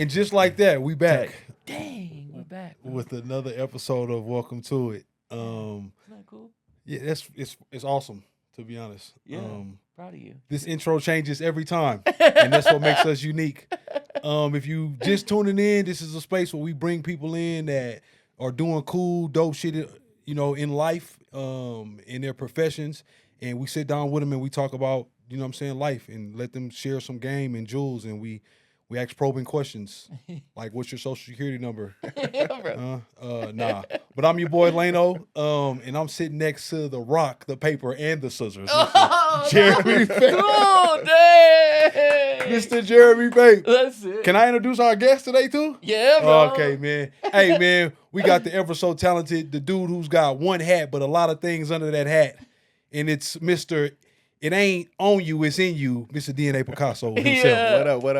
And just like that, we back. Dang, we're back. Bro. With another episode of Welcome to It. Isn't that cool? Yeah, it's awesome, to be honest. Yeah, proud of you. This intro changes every time, and that's what makes us unique. If you just tuning in, this is a space where we bring people in that are doing cool, dope shit, in life, in their professions, and we sit down with them and we talk about, life, and let them share some game and jewels, and we ask probing questions like, "What's your social security number?" Yeah, bro. Nah. But I'm your boy Lano, and I'm sitting next to the rock, the paper, and the scissors. Oh, Jeremy Bates. cool, dang. Mr. Jeremy Bates. That's it. Can I introduce our guest today too? Yeah, bro. Okay, man. Hey, man, we got the ever so talented, the dude who's got one hat, but a lot of things under that hat, and it's Mr. It ain't on you, it's in you, Mr. DNA Picasso himself. Yeah. What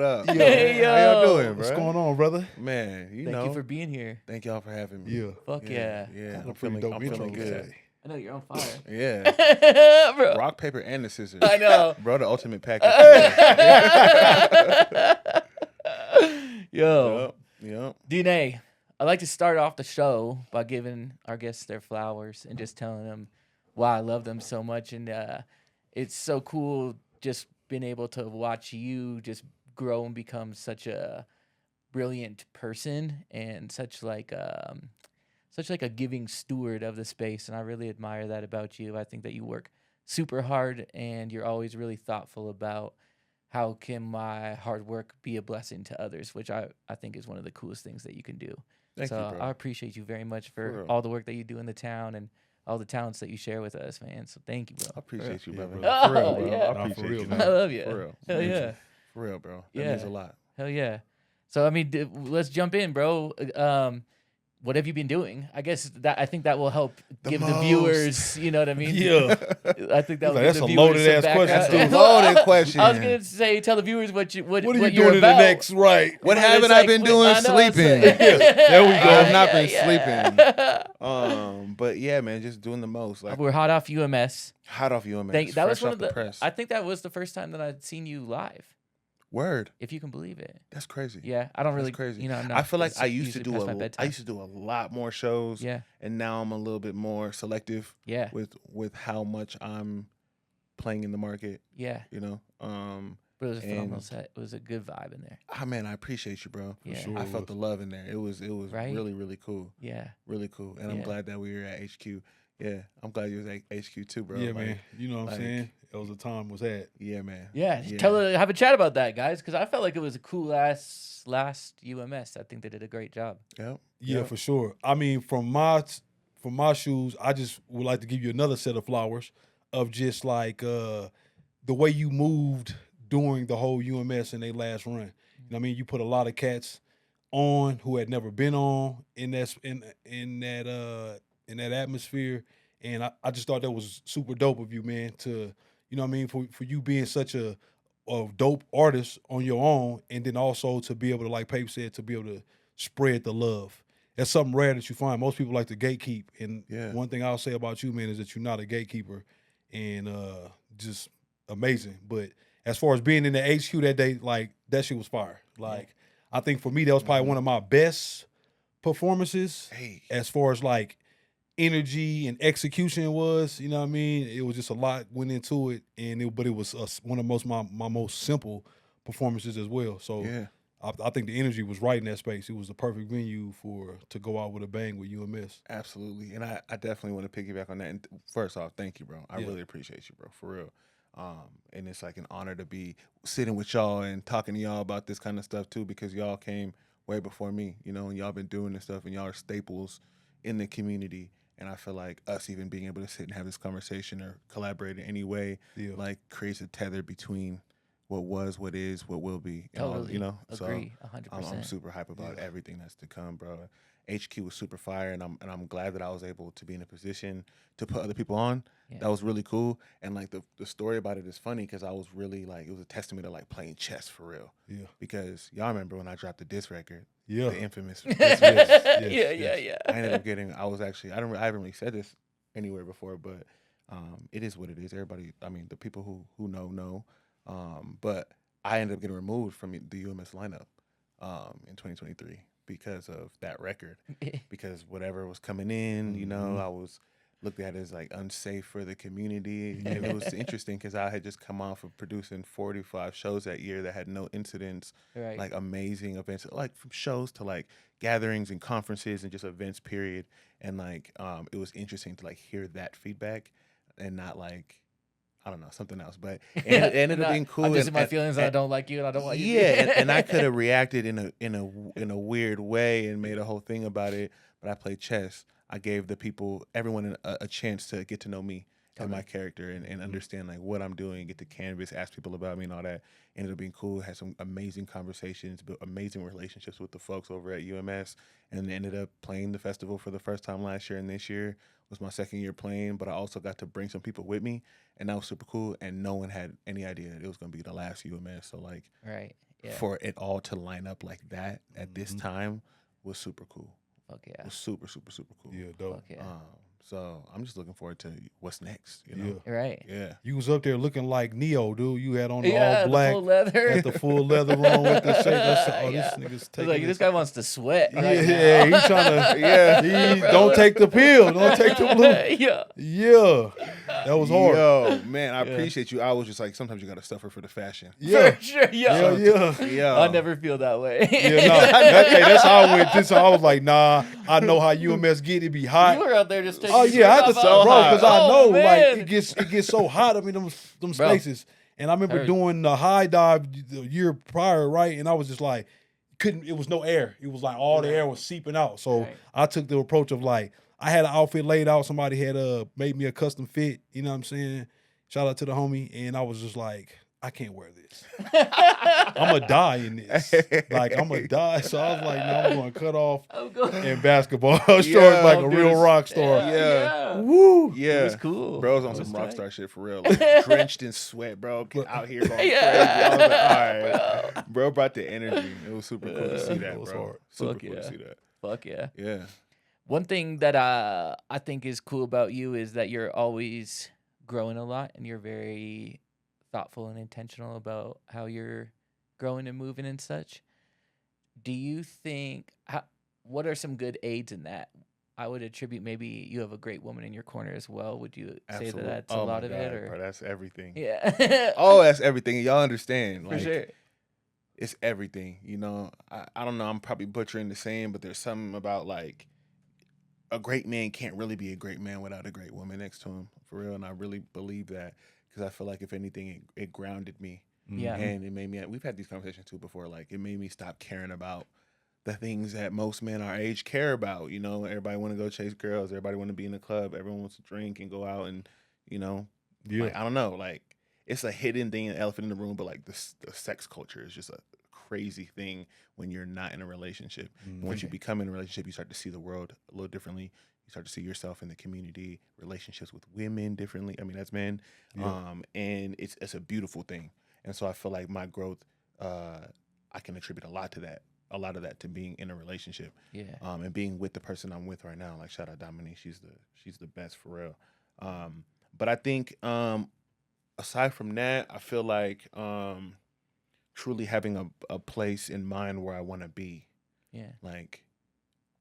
up? Yo. Hey, yo. How y'all doing, bro? What's going on, brother? Man, Thank you for being here. Thank y'all for having me. Yeah. Fuck yeah. Yeah, I'm feeling good. today. I know you're on fire. Yeah. Bro. Rock, paper, and the scissors. I know. Bro, the ultimate package. Yo. Yep. DNA, I'd like to start off the show by giving our guests their flowers and just telling them why I love them so much. And it's so cool just being able to watch you just grow and become such a brilliant person and such like a giving steward of the space. And I really admire that about you. I think that you work super hard and you're always really thoughtful about how can my hard work be a blessing to others, which I think is one of the coolest things that you can do. Thank you, bro. I appreciate you very much for real. all the work that you do in the town and all the talents that you share with us, man. So thank you, bro. I appreciate you, Yeah, brother. bro. Oh, For real, bro. yeah. I Nah, for appreciate real, you, man. man. I love you. For real. Hell yeah. For real, bro. That Yeah. means a lot. Hell yeah. So, I mean, let's jump in, bro. What have you been doing? I think that will help give the most. viewers, you know what I mean? Yeah. I think that will That's give the a viewers loaded some ass question, background. too. That's a loaded question. I was gonna say, tell the viewers what What are you you're doing in about. the next, right? What But haven't it's I like, been I doing? know, it's Sleeping. like- There we go. I have not been sleeping. But yeah, man, just doing the most. Like We're hot off UMS. hot off UMS. That was fresh one off of the. press. I think that was the first time that I'd seen you live, Word. if you can believe it. That's crazy. Yeah, I don't really. That's crazy. You know, I'm I not- feel like it's I used to usually do past my I bedtime. used to do a lot more shows. Yeah, And now I'm a little bit more selective yeah, with how much I'm playing in the market, yeah. you know. But it was a phenomenal And- set. It was a good vibe in there. Man, I appreciate you, bro. Yeah. sure. I felt the love in there. It was Right? really, really cool. Yeah, Really cool. And I'm Yeah. glad that we were at HQ. Yeah. I'm glad you was at HQ too, bro. Yeah, Like, man. You know what I'm like- saying? That was the time was at. Yeah, man. yeah. Yeah. Have a chat about that, guys, because I felt like it was a cool last UMS. I think they did a great job. Yep. Yeah, Yep. for sure. I mean, from my shoes, I just would like to give you another set of flowers of just like the way you moved during the whole UMS in their last run. You know what I mean? You put a lot of cats on who had never been on in that atmosphere. And I just thought that was super dope of you, man, to, you know what I mean, for you being such a dope artist on your own, and then also to be able to, like Pape said, to be able to spread the love. That's something rare that you find. Most people like to gatekeep. And Yeah. one thing I'll say about you, man, is that you're not a gatekeeper, and just amazing. But as far as being in the HQ that day, like, that shit was fire. Like, I think for me, that was probably one of my best performances Hey. as far as like energy and execution was, you know what I mean? It was just a lot went into it, but it was one of my most simple performances as well. So Yeah. I think the energy was right in that space. It was the perfect venue to go out with a bang with UMS. Absolutely. And I definitely want to piggyback on that. And first off, thank you, bro. I Yeah. really appreciate you, bro, for real. And it's like an honor to be sitting with y'all and talking to y'all about this kind of stuff too, because y'all came way before me, you know, and y'all been doing this stuff and y'all are staples in the community. And I feel like us even being able to sit and have this conversation or collaborate in any way, Yeah. like creates a tether between what was, what is, what will be. And all, Totally. you know, Agree, so 100%. I'm super hype about Yeah. everything that's to come, bro. HQ was super fire, and I'm glad that I was able to be in a position to put other people on. Yeah. That was really cool. And like the story about it is funny because I was really like, it was a testament to like playing chess for real. Yeah. Because y'all remember when I dropped the disc record, Yeah. the infamous. yeah, disc record. yeah. I ended up getting. I haven't really said this anywhere before, but it is what it is. Everybody, I mean, the people who know. But I ended up getting removed from the UMS lineup. in 2023 because of that record. Because whatever was coming in, you know, I was looked at as like unsafe for the community. And it was interesting because I had just come off of producing 45 shows that year that had no incidents, Right. like amazing events, like from shows to like gatherings and conferences and just events, period. And like it was interesting to like hear that feedback and not like, I don't know, something else. But it ended up being cool. I'm just in and- my and- feelings and I don't like you and I don't want you. yeah, and I could have reacted in a weird way and made a whole thing about it, but I played chess. I gave the people, everyone, a chance to get to know me and my character and understand like what I'm doing, get to canvas, ask people about me and all that. Ended up being cool. Had some amazing conversations, built amazing relationships with the folks over at UMS, and ended up playing the festival for the first time last year. And this year was my second year playing, but I also got to bring some people with me, and that was super cool. And no one had any idea it was going to be the last UMS. So like, Right. Yeah. for it all to line up like that at this time was super cool. Fuck It yeah. was super, super, super cool. Yeah, dope. Fuck yeah. So I'm just looking forward to what's next. You know? Right. Yeah. You was up there looking like Neo, dude. You had on the Yeah, all black, the full leather. had the full leather on with the shake. I said, oh, Yeah. this nigga's I was taking like, this guy wants to sweat. Yeah, Right yeah, now. he's trying to. Yeah. He don't take the pill. Don't take the blue. Yeah. Yeah, that was hard. Yo, man, I appreciate you. I was just like, sometimes you got to suffer for the fashion. Yeah, For sure. yeah, Yeah. yeah. Yeah. I never feel that way. Yeah, no, that's how I went. This, I was like, nah, I know how UMS get. It be hot. You were out there just taking Oh your yeah, I had shirt to off. tell bro because I know man. like it gets so hot. I mean them Bro. spaces. And I remember Heard. doing the high dive the year prior, right? And I was just like, it was no air. It was like all the air was seeping out. So Right. I took the approach of like, I had an outfit laid out. Somebody had made me a custom fit. You know what I'm saying? Shout out to the homie. And I was just like, I can't wear this. I'm going to die in this. Like, I'm going to die. So I was like, no, I'm going to cut off I'm going. and basketball shorts Yeah, like a dude, real it's- rock star. Yeah. Woo. Yeah. It was cool. Bro's on It was some rock tight. star shit for real. Like, drenched in sweat, bro. Out here going crazy. I was like, all right. Bro brought the energy. It was super cool to see that, It was bro. hard. Super Fuck cool yeah. to see that. Fuck yeah. Yeah. One thing that I think is cool about you is that you're always growing a lot and you're very thoughtful and intentional about how you're growing and moving and such. Do you think what are some good aids in that? I would attribute maybe you have a great woman in your corner as well. Would you say Absolutely. that that's Oh a my lot of it God, or bro, that's everything. yeah. Oh, that's everything. Y'all understand. For Like, sure. it's everything. You know, I don't know. I'm probably butchering the saying, but there's something about like a great man can't really be a great man without a great woman next to him, for real. And I really believe that because I feel like if anything, it grounded me. Yeah. And it made me, we've had these conversations too before, like it made me stop caring about the things that most men our age care about. You know, everybody want to go chase girls. Everybody want to be in the club. Everyone wants to drink and go out and, you know, Yeah. like, I don't know, like it's a hidden thing, an elephant in the room, but like the sex culture is just a crazy thing when you're not in a relationship. Once you become in a relationship, you start to see the world a little differently. You start to see yourself in the community, relationships with women differently. I mean, as men, and it's a beautiful thing. And so I feel like my growth, I can attribute a lot of that to being in a relationship. Yeah. And being with the person I'm with right now. Like shout out Dominique, she's the best for real. But I think aside from that, I feel like truly having a place in mind where I want to be, Yeah. like,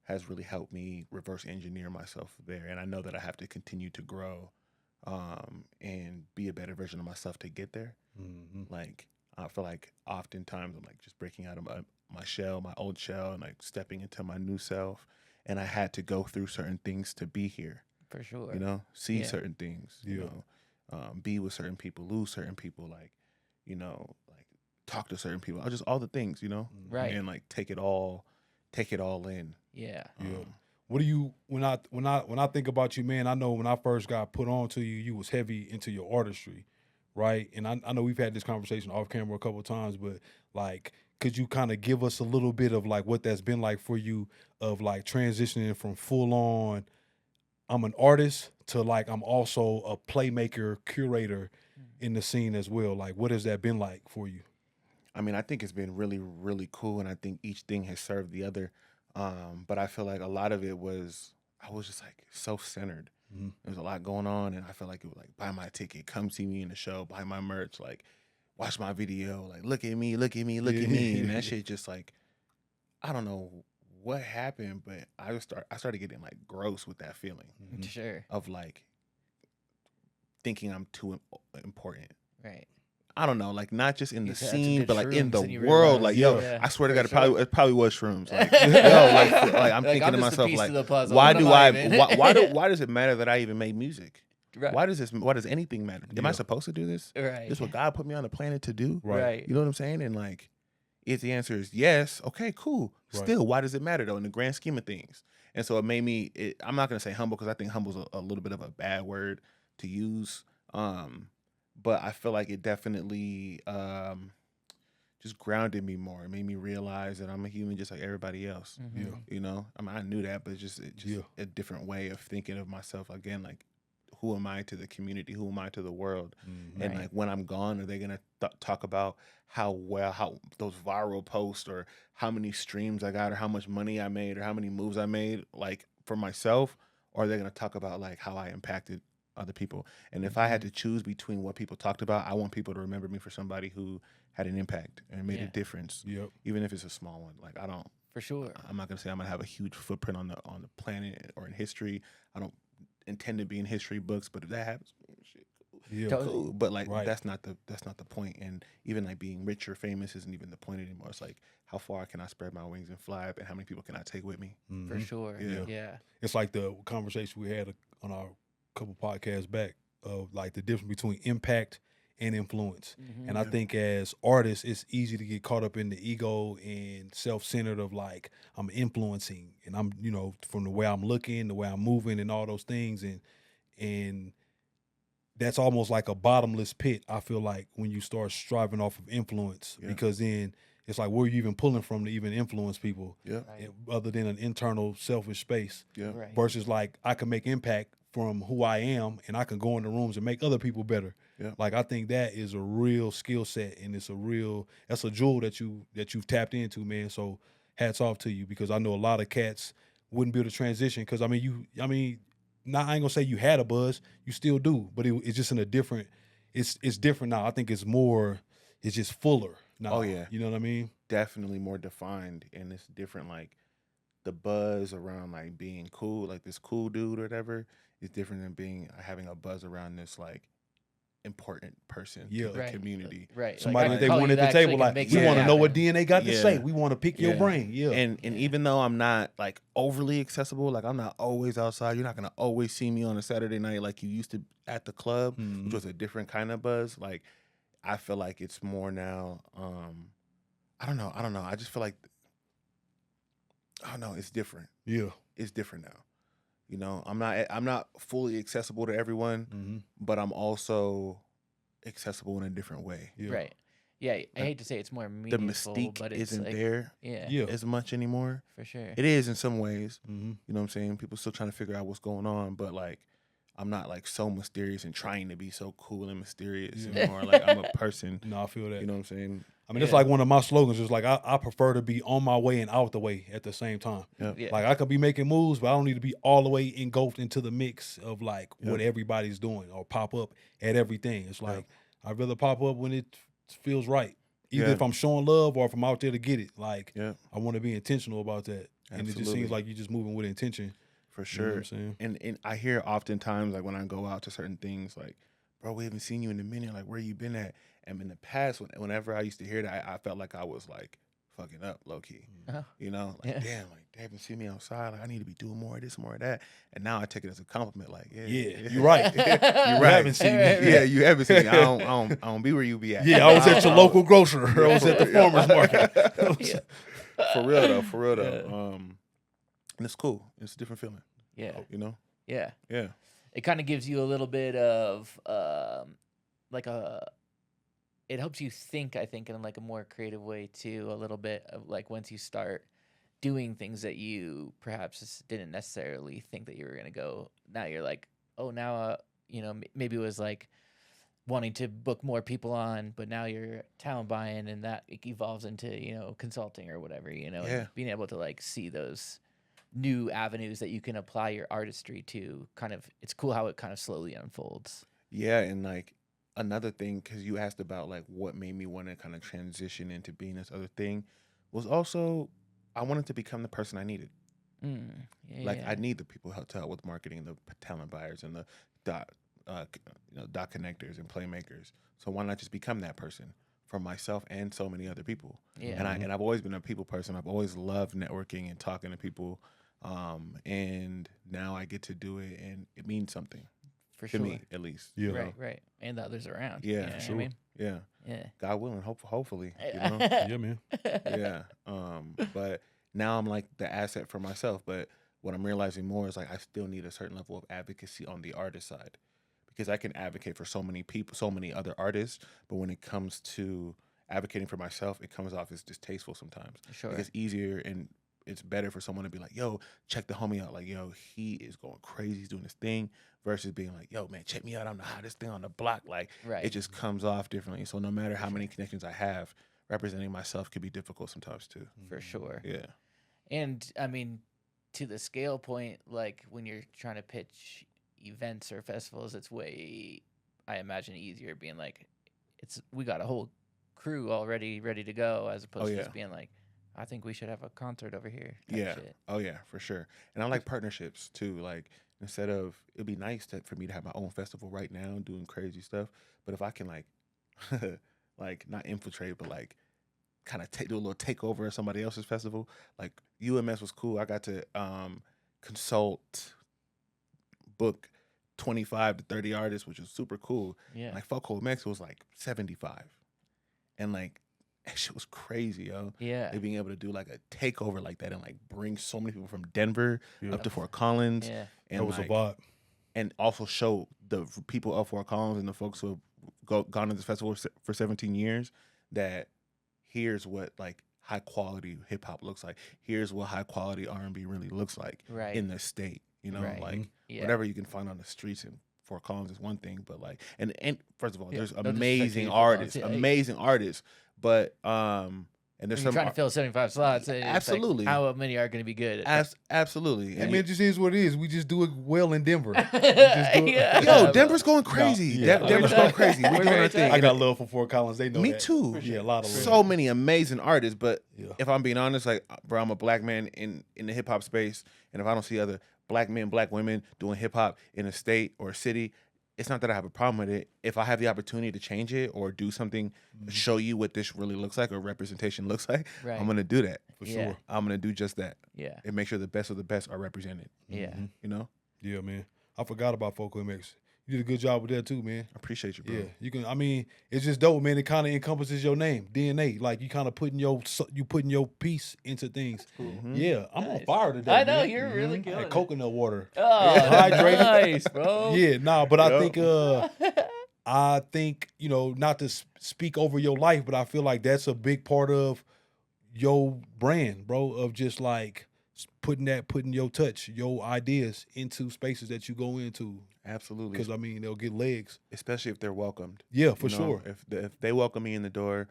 has really helped me reverse engineer myself there. And I know that I have to continue to grow and be a better version of myself to get there. Like, I feel like oftentimes I'm like just breaking out of my shell, my old shell, and like stepping into my new self. And I had to go through certain things to be here, For sure. you know, see Yeah. certain things, you know, be with certain people, lose certain people, like, you know, like talk to certain people, just all the things, you know, Right. and like take it all in. Yeah. Yeah. What do you when I think about you, man? I know when I first got put on to you, you was heavy into your artistry, right? And I know we've had this conversation off camera a couple of times, but like, could you kind of give us a little bit of like what that's been like for you, of like transitioning from full on, I'm an artist to like I'm also a playmaker, curator in the scene as well. Like, what has that been like for you? I mean, I think it's been really, really cool, and I think each thing has served the other. But I feel like a lot of it was, I was just like self-centered. There was a lot going on, and I felt like it was like, buy my ticket, come see me in the show, buy my merch, like watch my video, like look at me, look at me, look at me, and that shit just like I don't know what happened, but I started getting like gross with that feeling Mhm. Sure. of like thinking I'm too important. Right. I don't know, like not just in You the had some scene, good but like in shrooms the and you world. realized, Like, Yeah. yo, I swear to for God, sure. it probably was shrooms. Like, yo, like I'm Like, thinking I'm to just a myself, piece like, of the puzzle. why What do am I I, even? why does it matter that I even made music? Right. Why does anything matter? Am I Yeah. supposed to do this? Right. This is what God put me on the planet to do? Right. Right. You know what I'm saying? And like, if the answer is yes, okay, cool. Right. Still, why does it matter though in the grand scheme of things? And so it made me. I'm not gonna say humble because I think humble's a little bit of a bad word to use. But I feel like it definitely just grounded me more. It made me realize that I'm a human just like everybody else. Mhm. Yeah. You know, I mean, I knew that, but it's just Yeah. a different way of thinking of myself. Again, like, who am I to the community? Who am I to the world? Mhm. And Right. like, when I'm gone, are they gonna talk about how those viral posts or how many streams I got or how much money I made or how many moves I made, like for myself, or are they gonna talk about like how I impacted other people? And if I had to choose between what people talked about, I want people to remember me for somebody who had an impact and made a Yeah. difference, Yep. even if it's a small one. Like, For sure. I'm not gonna say I'm gonna have a huge footprint on the planet or in history. I don't intend to be in history books, but if that happens, shit, Yeah. Totally. cool. But like, Right. that's not the point. And even like being rich or famous isn't even the point anymore. It's like, how far can I spread my wings and fly up, and how many people can I take with me? For Mhm. sure. Yeah. Yeah. It's like the conversation we had on our couple podcasts back of like the difference between impact and influence. Mhm. And I Yeah. think as artists, it's easy to get caught up in the ego and self-centered of like I'm influencing and I'm, from the way I'm looking, the way I'm moving and all those things. And that's almost like a bottomless pit, I feel like, when you start striving off of influence, Yeah. because then it's like, where are you even pulling from to even influence people Yeah. Right. other than an internal selfish space? Yeah. Right. Versus like I can make impact from who I am and I can go in the rooms and make other people better. Yeah. Like I think that is a real skill set and that's a jewel that you've tapped into, man. So hats off to you, because I know a lot of cats wouldn't be able to transition, because I ain't gonna say you had a buzz, you still do, but it's just in a different, it's different now. I think it's just fuller now. Oh, yeah. You know what I mean? Definitely more defined, and it's different. Like, the buzz around like being cool, like this cool dude or whatever, is different than having a buzz around this like important person Yeah. to the Right. community. Right. Somebody I that they call want you at the that table, actually can like, make we something want to know what happen. DNA got to Yeah. say. We want to pick your Yeah. brain. Yeah. And Yeah. even though I'm not like overly accessible, like I'm not always outside. You're not gonna always see me on a Saturday night like you used to at the club, Mhm. which was a different kind of buzz. Like, I feel like it's more now. I don't know. I just feel like I don't know. It's different. Yeah. It's different now. You know, I'm not fully accessible to everyone, Mhm. but I'm also accessible in a different way. Yeah. Right. Yeah. I Like, hate to say it's more The meaningful, mystique but it's isn't like, there yeah, Yeah. as much anymore. for sure. It is in some ways. Mm-hmm. You know what I'm saying? People still trying to figure out what's going on, but like, I'm not like so mysterious and trying to be so cool and mysterious Yeah. anymore. Like, I'm a person. No, I feel that. You know what I'm saying? I mean, it's Yeah. like one of my slogans is like, I prefer to be on my way and out the way at the same time. Yeah. Yeah. Like I could be making moves, but I don't need to be all the way engulfed into the mix of like what Yeah. everybody's doing or pop up at everything. It's like I'd rather pop up when it feels right. Either Yeah. if I'm showing love or if I'm out there to get it. Like Yeah, I want to be intentional about that. And it just Absolutely. seems like you're just moving with intention. for You know what sure. I'm saying? And I hear oftentimes, like when I go out to certain things, like, bro, we haven't seen you in a minute. Like, where you been at? And in the past, whenever I used to hear that, I felt like I was like fucking up, low key. Uh-huh. You know, like, Yeah. damn, like they haven't seen me outside. Like, I need to be doing more of this, more of that. And now I take it as a compliment. Like, yeah, Yeah, you're right. you're You right. haven't seen me. Right, right. Yeah, you haven't seen me. I don't be where you be at. Yeah, I was at your local grocer. I was at the Yeah. farmer's market. Yeah. For real though. For real Yeah. though. And it's cool. It's a different feeling. Yeah. You know. Yeah. Yeah. It kind of gives you a little bit of like it helps you think, I think, in like a more creative way too, a little bit of like once you start doing things that you perhaps just didn't necessarily think that you were going to go. Now you're like, oh, now, maybe it was like wanting to book more people on, but now you're talent buying and that it evolves into, consulting or whatever, and Yeah. being able to like see those new avenues that you can apply your artistry to. Kind of, it's cool how it kind of slowly unfolds. Yeah, and like another thing, because you asked about like what made me want to kind of transition into being this other thing, was also I wanted to become the person I needed. Like Yeah. I need the people to help with marketing, the talent buyers, and the dot, dot connectors and playmakers. So why not just become that person for myself and so many other people? Yeah. And I've always been a people person. I've always loved networking and talking to people, and now I get to do it, and it means something For to sure. me, at least. Yeah. Right. And the others around. Yeah, You know for what sure. I mean? Yeah, Yeah. God willing, hopefully, you know. Yeah, man. Yeah. But now I'm like the asset for myself. But what I'm realizing more is like I still need a certain level of advocacy on the artist side, because I can advocate for so many people, so many other artists. But when it comes to advocating for myself, it comes off as distasteful sometimes. Sure. Like it's easier and it's better for someone to be like, yo, check the homie out. Like, yo, he is going crazy. He's doing this thing, versus being like, yo, man, check me out. I'm the hottest thing on the block. Like, Right. it just comes off differently. So no matter how many connections I have, representing myself could be difficult sometimes too. For sure. Yeah. And I mean, to the scale point, like when you're trying to pitch events or festivals, it's way, I imagine, easier being like, we got a whole crew already ready to go, as opposed to yeah. just being like, I think we should have a concert over here. Type Yeah. Shit. Oh yeah, for sure. And I like partnerships too. Like instead of, it'd be nice for me to have my own festival right now doing crazy stuff. But if I can like, like not infiltrate, but like kind of do a little takeover of somebody else's festival. Like UMS was cool. I got to consult, book 25 to 30 artists, which was super cool. Yeah. Like Foco Mexico was like 75, and like that shit was crazy, yo. Yeah. They being able to do like a takeover like that and like bring so many people from Denver Yeah. up to Fort Collins, Yeah. and That was like, a vibe. and also show the people of Fort Collins and the folks who have gone to this festival for 17 years that here's what like high quality hip hop looks like. Here's what high quality R&B really looks like Right. in the state. You know, Right. like Yeah. whatever you can find on the streets in Fort Collins is one thing, but like, and first of all, Yeah, there's no disrespect to amazing you, Fort Collins. artists, Yeah, amazing artists, but and there's When you're some trying to fill 75 slots. It's like, Absolutely. how many are going to be good? absolutely. I And mean, it just is what it is. We just do it well in Denver. Yeah. yo, Denver's going crazy. yeah. Denver's going crazy. We're doing our thing. I got love for Fort Collins. They know Me that. too. Yeah, a lot of love. So many amazing artists, but Yeah. if I'm being honest, like, bro, I'm a black man in the hip hop space, and if I don't see other black men, black women doing hip hop in a state or a city, it's not that I have a problem with it. If I have the opportunity to change it or do something, show you what this really looks like or representation looks like, Right. I'm gonna do that. For Yeah. sure. I'm gonna do just that Yeah. and make sure the best of the best are represented. Yeah. You know, Yeah, man. I forgot about Foco MX. You did a good job with that too, man. I appreciate you, bro. Yeah, you can. I mean, it's just dope, man. It kind of encompasses your name, DNA. Like you kind of putting your piece into things. Yeah, I'm on Nice. fire today. I know, man. you're really Mhm. killing Had it. coconut water. Oh, Hydrated. nice, bro. Yeah, nah, but I Yup. think I think, not to speak over your life, but I feel like that's a big part of your brand, bro, of just like putting your touch, your ideas into spaces that you go into. Absolutely. Because, I mean, they'll get legs. Especially if they're welcomed. Yeah, for You know, sure. If they welcome me in the door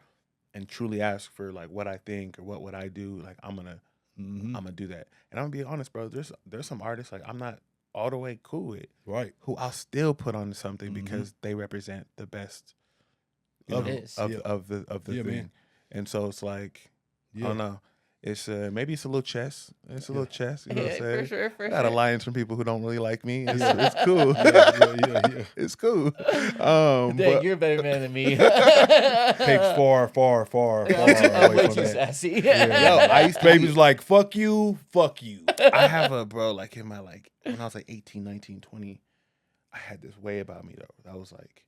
and truly ask for like what I think or what would I do, like I'm gonna do that. And I'm gonna be honest, bro. There's some artists like I'm not all the way cool with, Right. who I'll still put on something Mhm. because they represent the best Of it. of Yeah. the Yeah, thing. man. And so it's like I Yeah. don't know. It's maybe it's a little chess. It's a little chess. You know what I'm Yeah, saying? for sure, for I got sure. alliance from people who don't really like me. It's cool. Yeah. It's cool. Dang, But you're a better man than me. Takes far, far, far, far I'm away way from too that. sassy. Yo, I used to be- Baby's like, fuck you. I have a bro, like in my like when I was like 18, 19, 20, I had this way about me though. That was like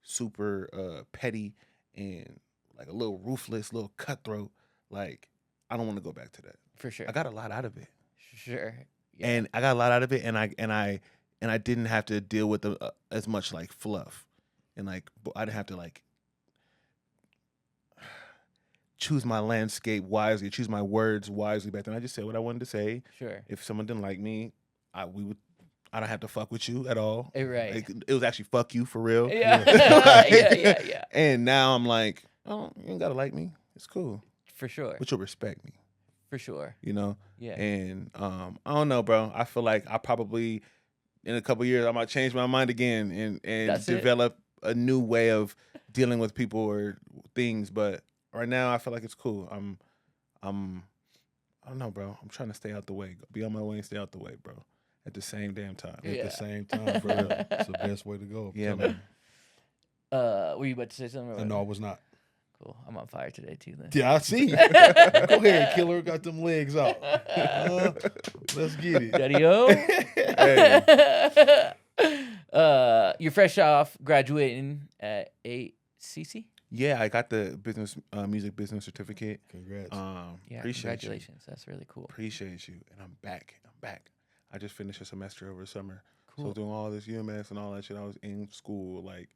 super petty and like a little ruthless, little cutthroat. Like I don't want to go back to that. For sure. I got a lot out of it. Sure. Yeah. And I got a lot out of it, and I didn't have to deal with as much like fluff, and like I didn't have to like choose my landscape wisely, choose my words wisely. Back then, I just said what I wanted to say. Sure. If someone didn't like me, I don't have to fuck with you at all. Right. Like, it was actually fuck you for real. Yeah. Like, yeah. And now I'm like, oh, you ain't gotta like me. It's cool, For sure. but you'll respect me. For sure. You know. Yeah. And I don't know, bro. I feel like I probably in a couple years I might change my mind again and That's it. develop a new way of dealing with people or things. But right now I feel like it's cool. I'm I don't know, bro. I'm trying to stay out the way. Be on my way and stay out the way, bro. At the same damn time. At Yeah. the same time, for real. It's the best way to go. I'm Yeah, telling man. Were you about to say something? Or No, I what? was not. Cool. I'm on fire today too. Then. Yeah, I see. Go ahead, killer. Got them legs out. Let's get it. Daddy-o. Hey. You're fresh off graduating at ACC. Yeah, I got the music business certificate. Congrats. Yeah, Appreciate congratulations. That's really cool. Appreciate you. And I'm back. I just finished a semester over the summer. Cool. So doing all this UMS and all that shit. I was in school, like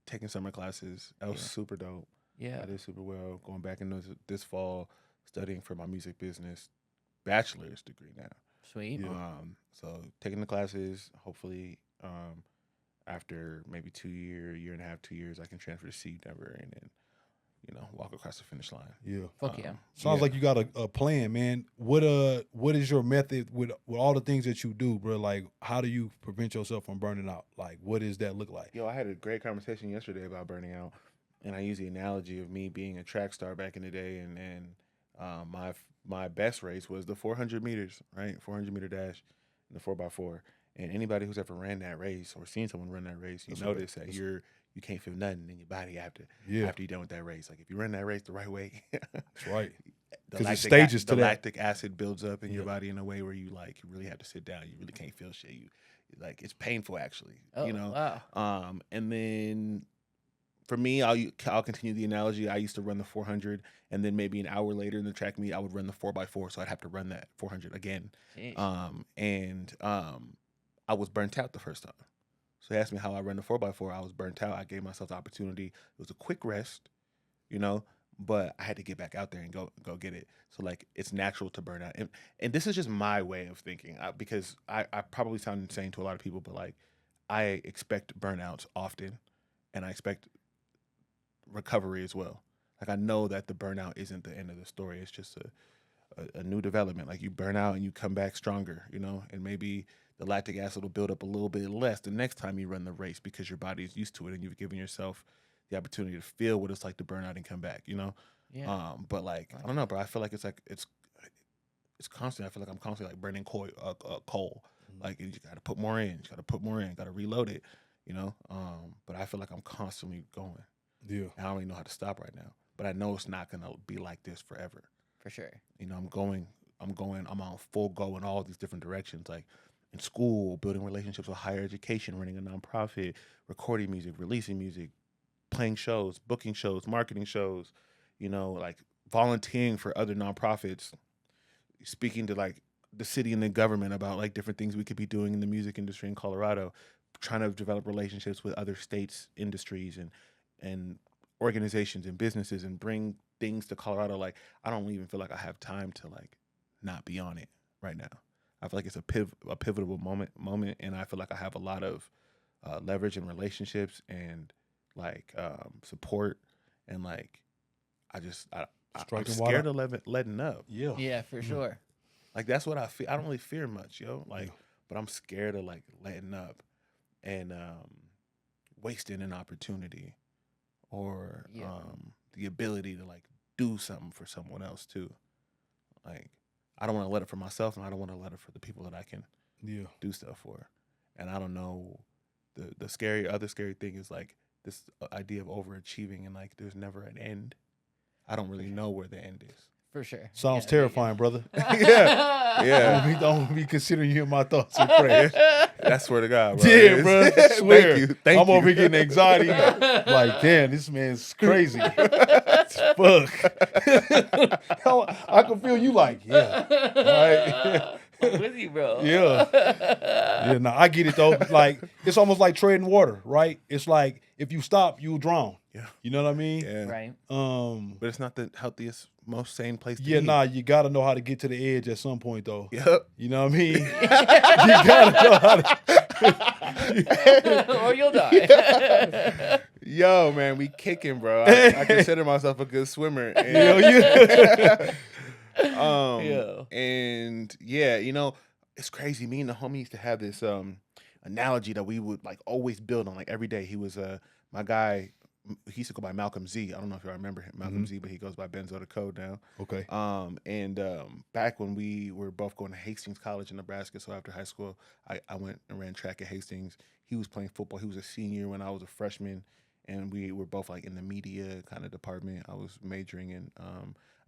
taking summer classes. That was super dope. Yeah. I did super well. Going back into this fall, studying for my music business bachelor's degree now. Sweet. Yeah. So taking the classes, hopefully, after maybe 2 year and a half, 2 years, I can transfer to C Denver and then, walk across the finish line. Yeah. Fuck yeah. Sounds like you got a plan, man. What is your method with all the things that you do, bro? Like, how do you prevent yourself from burning out? Like, what does that look like? Yo, I had a great conversation yesterday about burning out, and I use the analogy of me being a track star back in the day, and my best race was the 400 meters, right? 400 meter dash, and the 4x4. And anybody who's ever ran that race or seen someone run that race, you notice that you can't feel nothing in your body after you're done with that race. Like if you run that race the right way, That's right. the 'Cause it's stages to the that. lactic acid builds up in your body in a way where you really have to sit down. You really can't feel shit. It's painful actually. Oh, wow. And then for me, I'll continue the analogy. I used to run the 400, and then maybe an hour later in the track meet, I would run the 4x4. So I'd have to run that 400 again. Jeez. I was burnt out the first time. So they asked me how I run the 4x4. I was burnt out. I gave myself the opportunity. It was a quick rest, but I had to get back out there and go get it. So like it's natural to burn out. And this is just my way of thinking because I probably sound insane to a lot of people, but like I expect burnouts often and I expect recovery as well. Like I know that the burnout isn't the end of the story. It's just a new development. Like you burn out and you come back stronger, and maybe the lactic acid will build up a little bit less the next time you run the race because your body is used to it and you've given yourself the opportunity to feel what it's like to burn out and come back, Yeah. But like I don't know, bro. I feel like it's constant. I feel like I'm constantly like burning coal. Mm-hmm. Like you got to put more in. You got to put more in. Got to reload it. But I feel like I'm constantly going. Yeah. And I don't even know how to stop right now. But I know it's not gonna be like this forever. For sure. I'm on full go in all these different directions. Like in school, building relationships with higher education, running a nonprofit, recording music, releasing music, playing shows, booking shows, marketing shows, like volunteering for other nonprofits, speaking to like the city and the government about like different things we could be doing in the music industry in Colorado, trying to develop relationships with other states, industries and organizations and businesses and bring things to Colorado. Like I don't even feel like I have time to like not be on it right now. I feel like it's a pivotal moment, and I feel like I have a lot of leverage in relationships and like support, and like I'm scared of letting up. Yeah. Yeah, for sure. Like that's what I feel. I don't really fear much, like, but I'm scared of like letting up and wasting an opportunity or the ability to like do something for someone else too. Like I don't want to let it for myself, and I don't want to let it for the people that I can do stuff for. And I don't know, the other scary thing is like this idea of overachieving and like there's never an end. I don't really know where the end is. For sure. Sounds Yeah, terrifying, brother. Yeah. Don't be considering you in my thoughts and prayers. I swear to God, bro. Yeah, bro. Swear. Thank I'm you. over here getting anxiety. Like, damn, this man's crazy. Fuck. I can feel you like, yeah. Right? I'm with you, bro. Yeah. Yeah, no, I get it though. Like, it's almost like treading water, right? It's like if you stop, you'll drown. Yeah. You know what I mean? Yeah. Right. But it's not the healthiest, most sane place to Yeah, be. nah, you gotta know how to get to the edge at some point though. Yep. You know what I mean? You gotta know how to. Or you'll die. Yo, man, we kicking, bro. I consider myself a good swimmer. And, Yeah. And yeah, it's crazy. Me and the homie used to have this analogy that we would like always build on like every day. He was my guy he used to go by Malcolm Z. I don't know if y'all remember him, Malcolm Z, but he goes by Benzo the Code now. Okay. Back when we were both going to Hastings College in Nebraska, so after high school, I went and ran track at Hastings. He was playing football. He was a senior when I was a freshman, and we were both like in the media kind of department. I was majoring in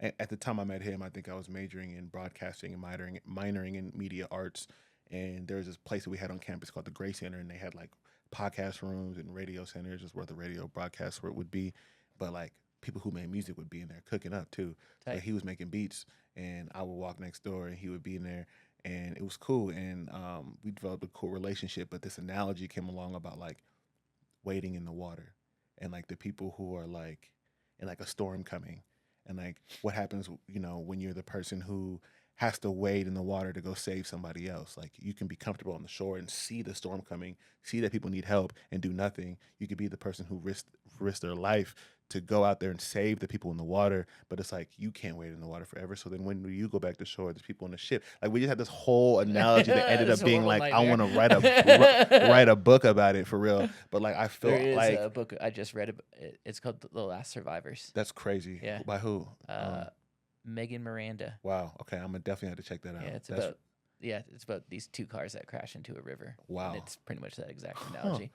at the time I met him, I think I was majoring in broadcasting and minoring in media arts. And there was this place that we had on campus called the Gray Center, and they had like podcast rooms and radio centers, is where the radio broadcasts would be. But like people who made music would be in there cooking up too. So he was making beats, and I would walk next door, and he would be in there, and it was cool. And we developed a cool relationship. But this analogy came along about like wading in the water, and like the people who are like in like a storm coming. And like what happens, when you're the person who has to wade in the water to go save somebody else. Like you can be comfortable on the shore and see the storm coming, see that people need help and do nothing. You could be the person who risked their life to go out there and save the people in the water. But it's like, you can't wade in the water forever. So then when you go back to shore, there's people on the ship. Like we just had this whole analogy that ended up being like, I want to write a book about it for real. But like, I feel there is like a book I just read. It's called The Last Survivors. That's crazy. Yeah. By who? Megan Miranda. Wow. Okay, I'm gonna definitely have to check that out. Yeah, it's about these two cars that crash into a river. Wow. And it's pretty much that exact analogy.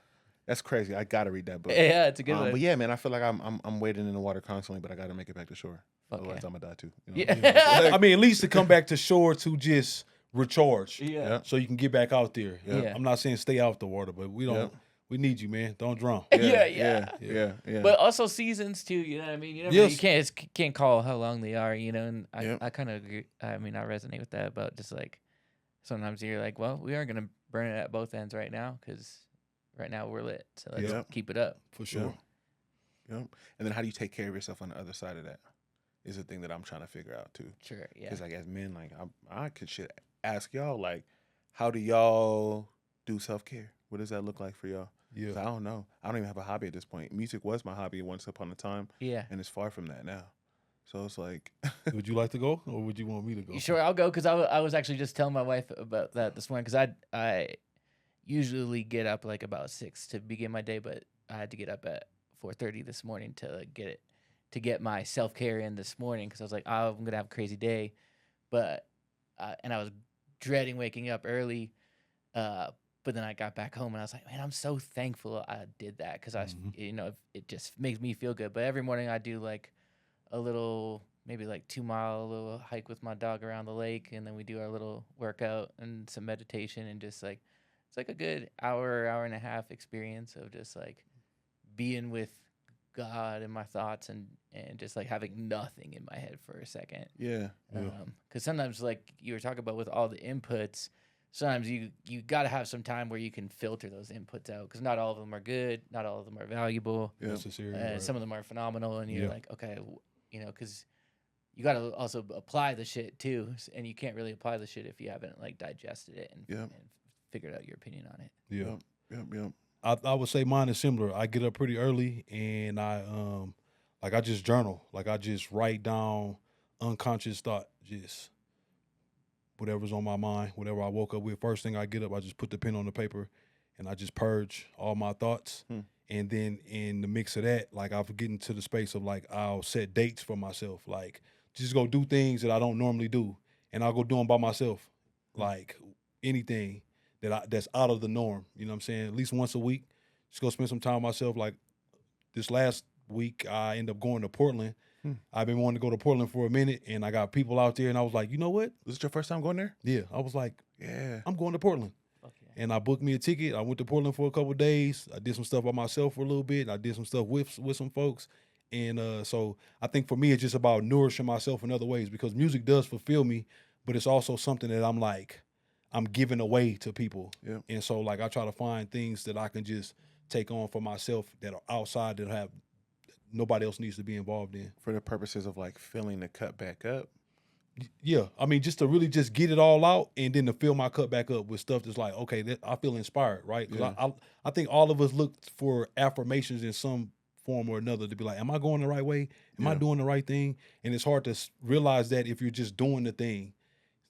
That's crazy. I gotta read that book. Yeah, it's a good one. But yeah, man, I feel like I'm wading in the water constantly, but I gotta make it back to shore. Okay. Otherwise, I'm gonna die too. Yeah. I mean, at least to come back to shore to just recharge. Yeah. So you can get back out there. Yeah. I'm not saying stay out the water, but we don't. Yep. We need you, man. Don't drown. Yeah. But also seasons too. You know what I mean? You can't call how long they are. And I kind of agree. I mean, I resonate with that about just like sometimes you're like, well, we aren't gonna burn it at both ends right now because right now we're lit. So let's keep it up for sure. Yep. And then how do you take care of yourself on the other side of that? Is a thing that I'm trying to figure out too. Sure. Yeah. Because like as men, like I could ask y'all like, how do y'all do self-care? What does that look like for y'all? Yeah. I don't know. I don't even have a hobby at this point. Music was my hobby once upon a time. Yeah. And it's far from that now. So it's like. Would you like to go, or would you want me to go? Sure, I'll go because I was actually just telling my wife about that this morning because I usually get up like about 6 to begin my day, but I had to get up at 4:30 this morning to get my self-care in this morning because I was like, oh, I'm gonna have a crazy day, but and I was dreading waking up early. But then I got back home and I was like, man, I'm so thankful I did that because it just makes me feel good. But every morning I do like a little, maybe like 2-mile little hike with my dog around the lake, and then we do our little workout and some meditation, and just like it's like a good hour and a half experience of just like being with God and my thoughts and just like having nothing in my head for a second. Yeah. Because sometimes, like you were talking about with all the inputs, sometimes you got to have some time where you can filter those inputs out because not all of them are good, not all of them are valuable. Yeah. Right. Some of them are phenomenal, and you're like, okay, because you got to also apply the shit too, and you can't really apply the shit if you haven't like digested it and figured out your opinion on it. Yeah. Yep. I would say mine is similar. I get up pretty early and I just journal. Like I just write down unconscious thought, just whatever's on my mind, whatever I woke up with. First thing I get up, I just put the pen on the paper and I just purge all my thoughts. And then in the mix of that, like I'll get into the space of like I'll set dates for myself, like just go do things that I don't normally do, and I'll go do them by myself, like anything that's out of the norm. You know what I'm saying? At least once a week, just go spend some time with myself. Like this last week, I ended up going to Portland. I've been wanting to go to Portland for a minute, and I got people out there, and I was like, you know what? Was it your first time going there? Yeah, I was like, yeah, I'm going to Portland. And I booked me a ticket. I went to Portland for a couple of days. I did some stuff by myself for a little bit. I did some stuff with some folks. And so I think for me, it's just about nourishing myself in other ways because music does fulfill me, but it's also something that I'm giving away to people. Yeah. And so like I try to find things that I can just take on for myself that are outside that nobody else needs to be involved in. For the purposes of like filling the cup back up. Yeah, I mean, just to really just get it all out and then to fill my cup back up with stuff that's like, okay, I feel inspired, right? Because I think all of us look for affirmations in some form or another to be like, am I going the right way? Am I doing the right thing? And it's hard to realize that if you're just doing the thing.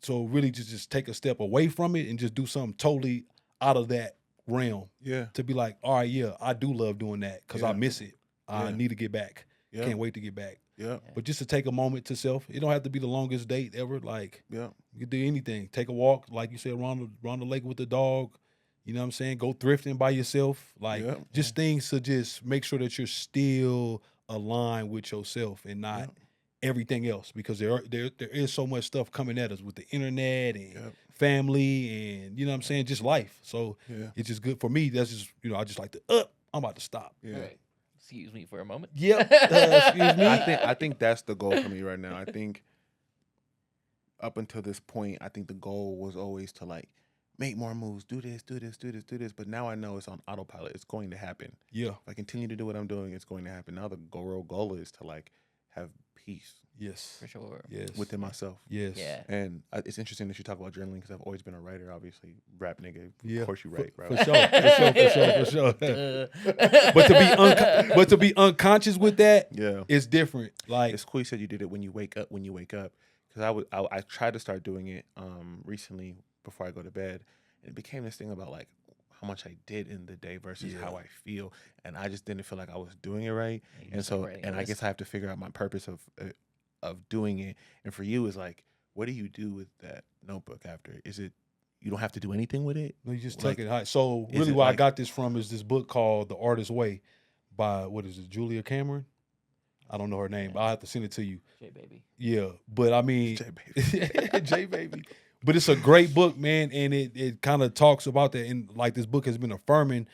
So really just take a step away from it and just do something totally out of that realm. Yeah. To be like, all right, yeah, I do love doing that because I miss it. I Yeah. need to get back. Yeah. Can't wait to get back. Yeah. But just to take a moment to self, it don't have to be the longest date ever. Like Yeah. you can do anything. Take a walk, like you said, around the lake with the dog. You know what I'm saying? Go thrifting by yourself. Like Yeah. just things to just make sure that you're still aligned with yourself and not everything else. Because there is so much stuff coming at us with the internet and family and you know what I'm saying, just life. So it's just good for me. That's just I just like to I'm about to stop. Yeah. Right. Excuse me for a moment. Yep. Excuse me. I think that's the goal for me right now. I think up until this point, I think the goal was always to like make more moves, do this. But now I know it's on autopilot. It's going to happen. Yeah. If I continue to do what I'm doing, it's going to happen. Now the goal is to like have peace. Yes. For sure. Yes. Within myself. Yes. Yeah. And it's interesting that you talk about journaling because I've always been a writer, obviously. Rap nigga. Yeah. Of course you write, bro. For sure. But to be unconscious with that, it's different. Like it's cool you said you did it when you wake up. Because I tried to start doing it recently before I go to bed. And it became this thing about like how much I did in the day versus how I feel. And I just didn't feel like I was doing it right. And so I guess I have to figure out my purpose of doing it. And for you is like, what do you do with that notebook after? Is it you don't have to do anything with it? No, you just Like, tuck it high. So is really it where I like- got this from is this book called The Artist's Way by Julia Cameron? I don't know her name, but I'll have to send it to you. J Baby. Yeah. But I mean J Baby. J Baby. But it's a great book, man, and it kind of talks about that. And like this book has been affirming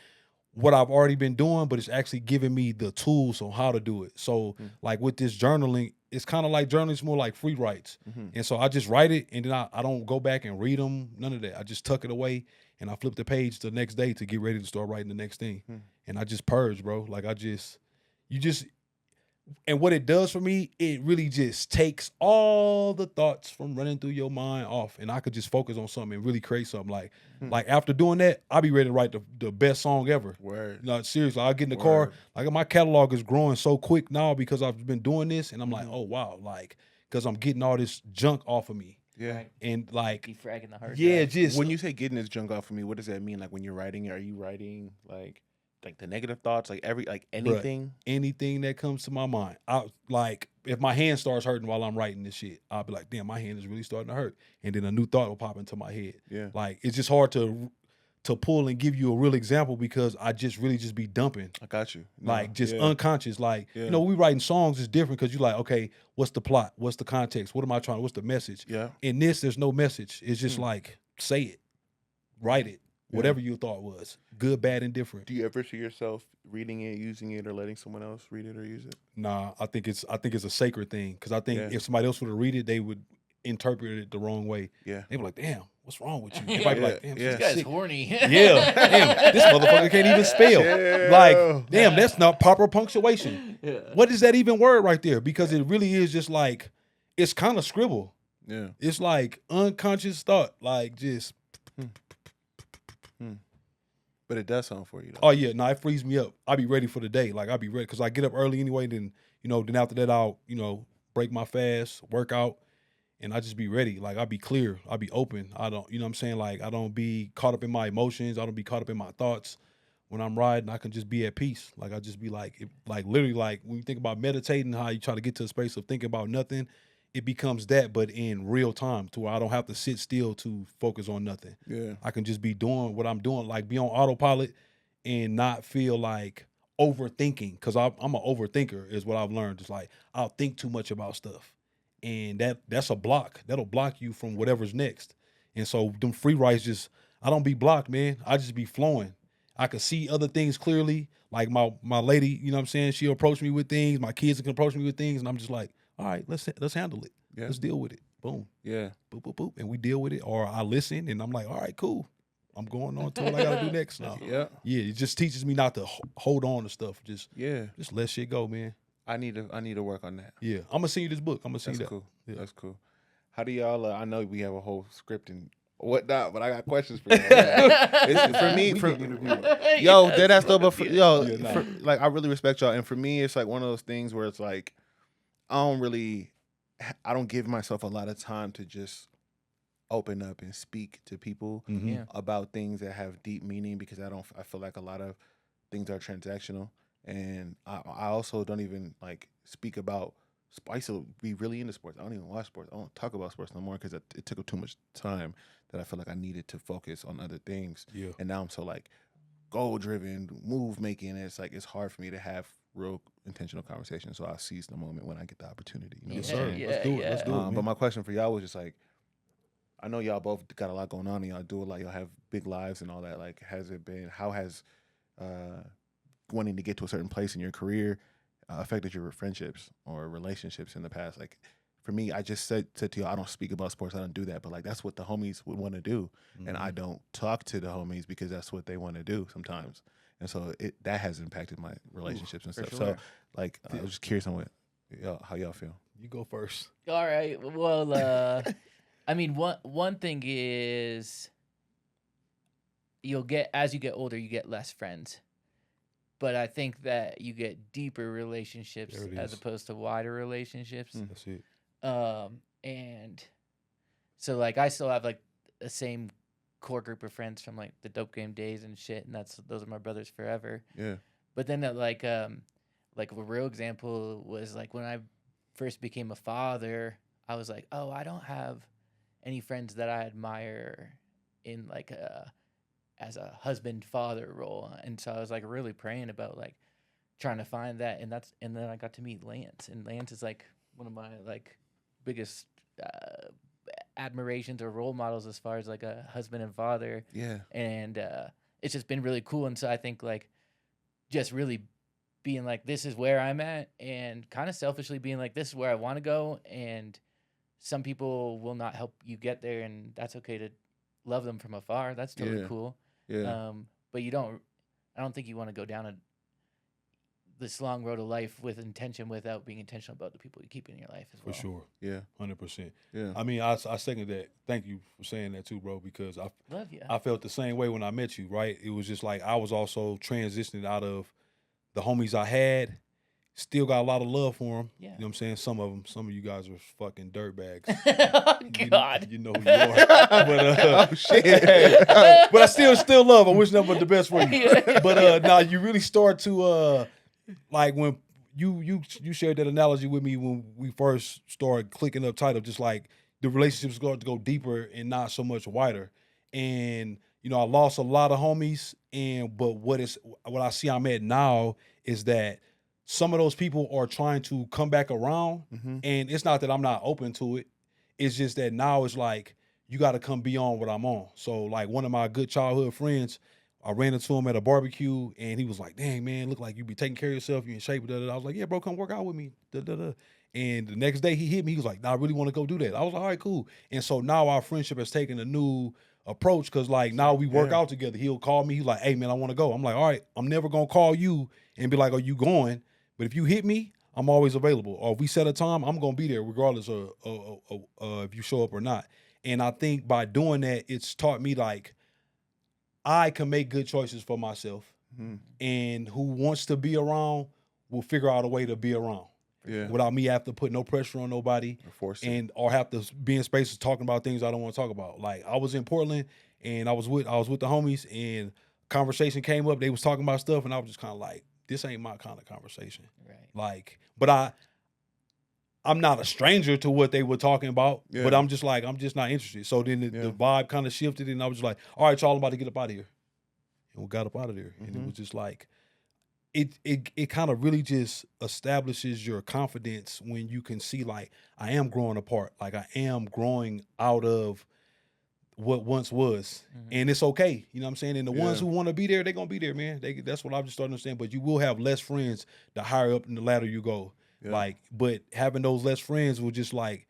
what I've already been doing, but it's actually giving me the tools on how to do it. So like with this journaling, it's kind of like journaling. It's more like free writes. And so I just write it and then I don't go back and read them, none of that. I just tuck it away and I flip the page the next day to get ready to start writing the next thing. And I just purge, bro. Like and what it does for me, it really just takes all the thoughts from running through your mind off, and I could just focus on something and really create something. Like after doing that, I'll be ready to write the best song ever. Word. No, seriously, I'll get in the car. Like my catalog is growing so quick now because I've been doing this, and I'm like, oh wow, like because I'm getting all this junk off of me. Yeah. Right. And like, Defragging the hard yeah, drive. just When you say getting this junk off of me, what does that mean? Like when you're writing, are you writing like the negative thoughts, like anything? anything that comes to my mind. I like if my hand starts hurting while I'm writing this shit, I'll be like, damn, my hand is really starting to hurt. And then a new thought will pop into my head. Yeah. Like it's just hard to pull and give you a real example because I just really just be dumping. I got you. No, Like just unconscious. Like, Yeah. you know, we writing songs is different because you're like, okay, what's the plot? What's the context? What am I trying? What's the message? Yeah. In this, there's no message. It's just like, say it, write it, whatever you thought was good, bad, and different. Do you ever see yourself reading it, using it, or letting someone else read it or use it? Nah, I think it's a sacred thing because I think if somebody else were to read it, they would interpret it the wrong way. Yeah. They be like, damn, what's wrong with you? They might be like, damn, This this guy's sick. horny. Yeah, damn, this motherfucker can't even spell. Like, damn, that's not proper punctuation. Yeah. What is that even word right there? Because it really is just like, it's kind of scribble. Yeah. It's like unconscious thought, like just. But it does something for you, though. Oh yeah, no, it frees me up. I'll be ready for the day. Like I'll be ready because I get up early anyway. Then then after that I'll break my fast, work out, and I just be ready. Like I'll be clear. I'll be open. I don't, what I'm saying? Like I don't be caught up in my emotions. I don't be caught up in my thoughts. When I'm riding, I can just be at peace. Like I just be like literally like when you think about meditating, how you try to get to a space of thinking about nothing, it becomes that, but in real time to where I don't have to sit still to focus on nothing. Yeah. I can just be doing what I'm doing, like be on autopilot and not feel like overthinking. Because I'm an overthinker is what I've learned. It's like I'll think too much about stuff. And that's a block. That'll block you from whatever's next. And so them free writes I don't be blocked, man. I just be flowing. I can see other things clearly. Like my lady, you know what I'm saying? She'll approach me with things. My kids can approach me with things. And I'm just like, all right, let's handle it. Yeah. Let's deal with it. Boom. Yeah. Boop, boop, boop. And we deal with it. Or I listen and I'm like, all right, cool. I'm going on to what I got to do next now. Yeah. Yeah, it just teaches me not to hold on to stuff. Just let shit go, man. I need to work on that. Yeah. I'm going to send you this book. I'm going to send That's you that. cool. Yeah. That's cool. How do y'all? I know we have a whole script and whatnot, but I got questions for you. It's, for me, yo, dead ass though. But for, like, I really respect y'all, and for me, it's like one of those things where it's like I don't give myself a lot of time to just open up and speak to people Mhm. about things that have deep meaning because I feel like a lot of things are transactional. And I also don't even like speak about. I used to be really into sports. I don't even watch sports. I don't talk about sports no more because it took up too much time that I feel like I needed to focus on other things. Yeah. And now I'm so like goal driven, move making. And it's like it's hard for me to have real intentional conversations. So I seize the moment when I get the opportunity. You know Yes, what I'm sir. saying? Yeah, Let's do it. yeah. Let's do it, man. But my question for y'all was just like, I know y'all both got a lot going on and y'all do a lot. Y'all have big lives and all that. Like, how has wanting to get to a certain place in your career affected your friendships or relationships in the past? Like, for me, I just said to y'all, I don't speak about sports. I don't do that. But like, that's what the homies would want to do. And I don't talk to the homies because that's what they want to do sometimes. And so that has impacted my relationships and for stuff. sure. So like, I was just curious on how y'all feel. You go first. All right. Well, I mean, one thing is as you get older, you get less friends. But I think that you get deeper relationships There it as is. opposed to wider relationships. That's it. And so like I still have like the same core group of friends from like the dope game days and shit, and those are my brothers forever. Yeah. But then like a real example was like when I first became a father, I was like, oh, I don't have any friends that I admire in like as a husband father role. And so I was like really praying about like trying to find that, and then I got to meet Lance, and Lance is like one of my like biggest admirations or role models as far as like a husband and father. Yeah. And it's just been really cool. And so I think like just really being like, this is where I'm at, and kind of selfishly being like, this is where I want to go. And some people will not help you get there, and that's okay to love them from afar. That's totally Yeah. cool. Yeah. But I don't think you want to go down this long road of life with intention without being intentional about the people you keep in your life as For well. sure. Yeah. 100%. Yeah. I mean, I second that. Thank you for saying that too, bro, because Love you. I felt the same way when I met you, right? It was just like I was also transitioning out of the homies I had. Still got a lot of love for them. Yeah. You know what I'm saying? Some of you guys are fucking dirtbags. Oh, God. You know who you are. But Oh shit. but I still love. I wish nothing but the best for you. But now you really start to like when you shared that analogy with me when we first started clicking up tight of just like the relationships going to go deeper and not so much wider. And you know, I lost a lot of homies, but what I see I'm at now is that some of those people are trying to come back around, and it's not that I'm not open to it. It's just that now it's like you got to come beyond what I'm on. So like one of my good childhood friends, I ran into him at a barbecue, and he was like, "Dang man, look like you be taking care of yourself. You in shape." Da, da, da. I was like, "Yeah, bro, come work out with me." Da, da, da. And the next day he hit me. He was like, "Nah, I really want to go do that." I was like, "All right, cool." And so now our friendship has taken a new approach because like now we work out together. He'll call me. He's like, "Hey man, I want to go." I'm like, "All right, I'm never gonna call you and be like, are you going?" But if you hit me, I'm always available. Or if we set a time, I'm gonna be there regardless of if you show up or not. And I think by doing that, it's taught me like I can make good choices for myself, and who wants to be around will figure out a way to be around. Yeah. Without me have to put no pressure on nobody Or force it. or have to be in spaces talking about things I don't want to talk about. Like I was in Portland and I was with the homies, and conversation came up. They was talking about stuff, and I was just kind of like, this ain't my kind of conversation. Right. Like, but I'm not a stranger to what they were talking about, but I'm just not interested. So then the vibe kind of shifted, and I was just like, all right, y'all, I'm about to get up out of here. And we got up out of there. And it was just like, it kind of really just establishes your confidence when you can see like, I am growing apart. Like I am growing out of what once was. And it's okay. You know what I'm saying? And the ones who want to be there, they're going to be there, man. That's what I've just started to understand. But you will have less friends the higher up in the ladder you go. Yeah. Like, but having those less friends will just like,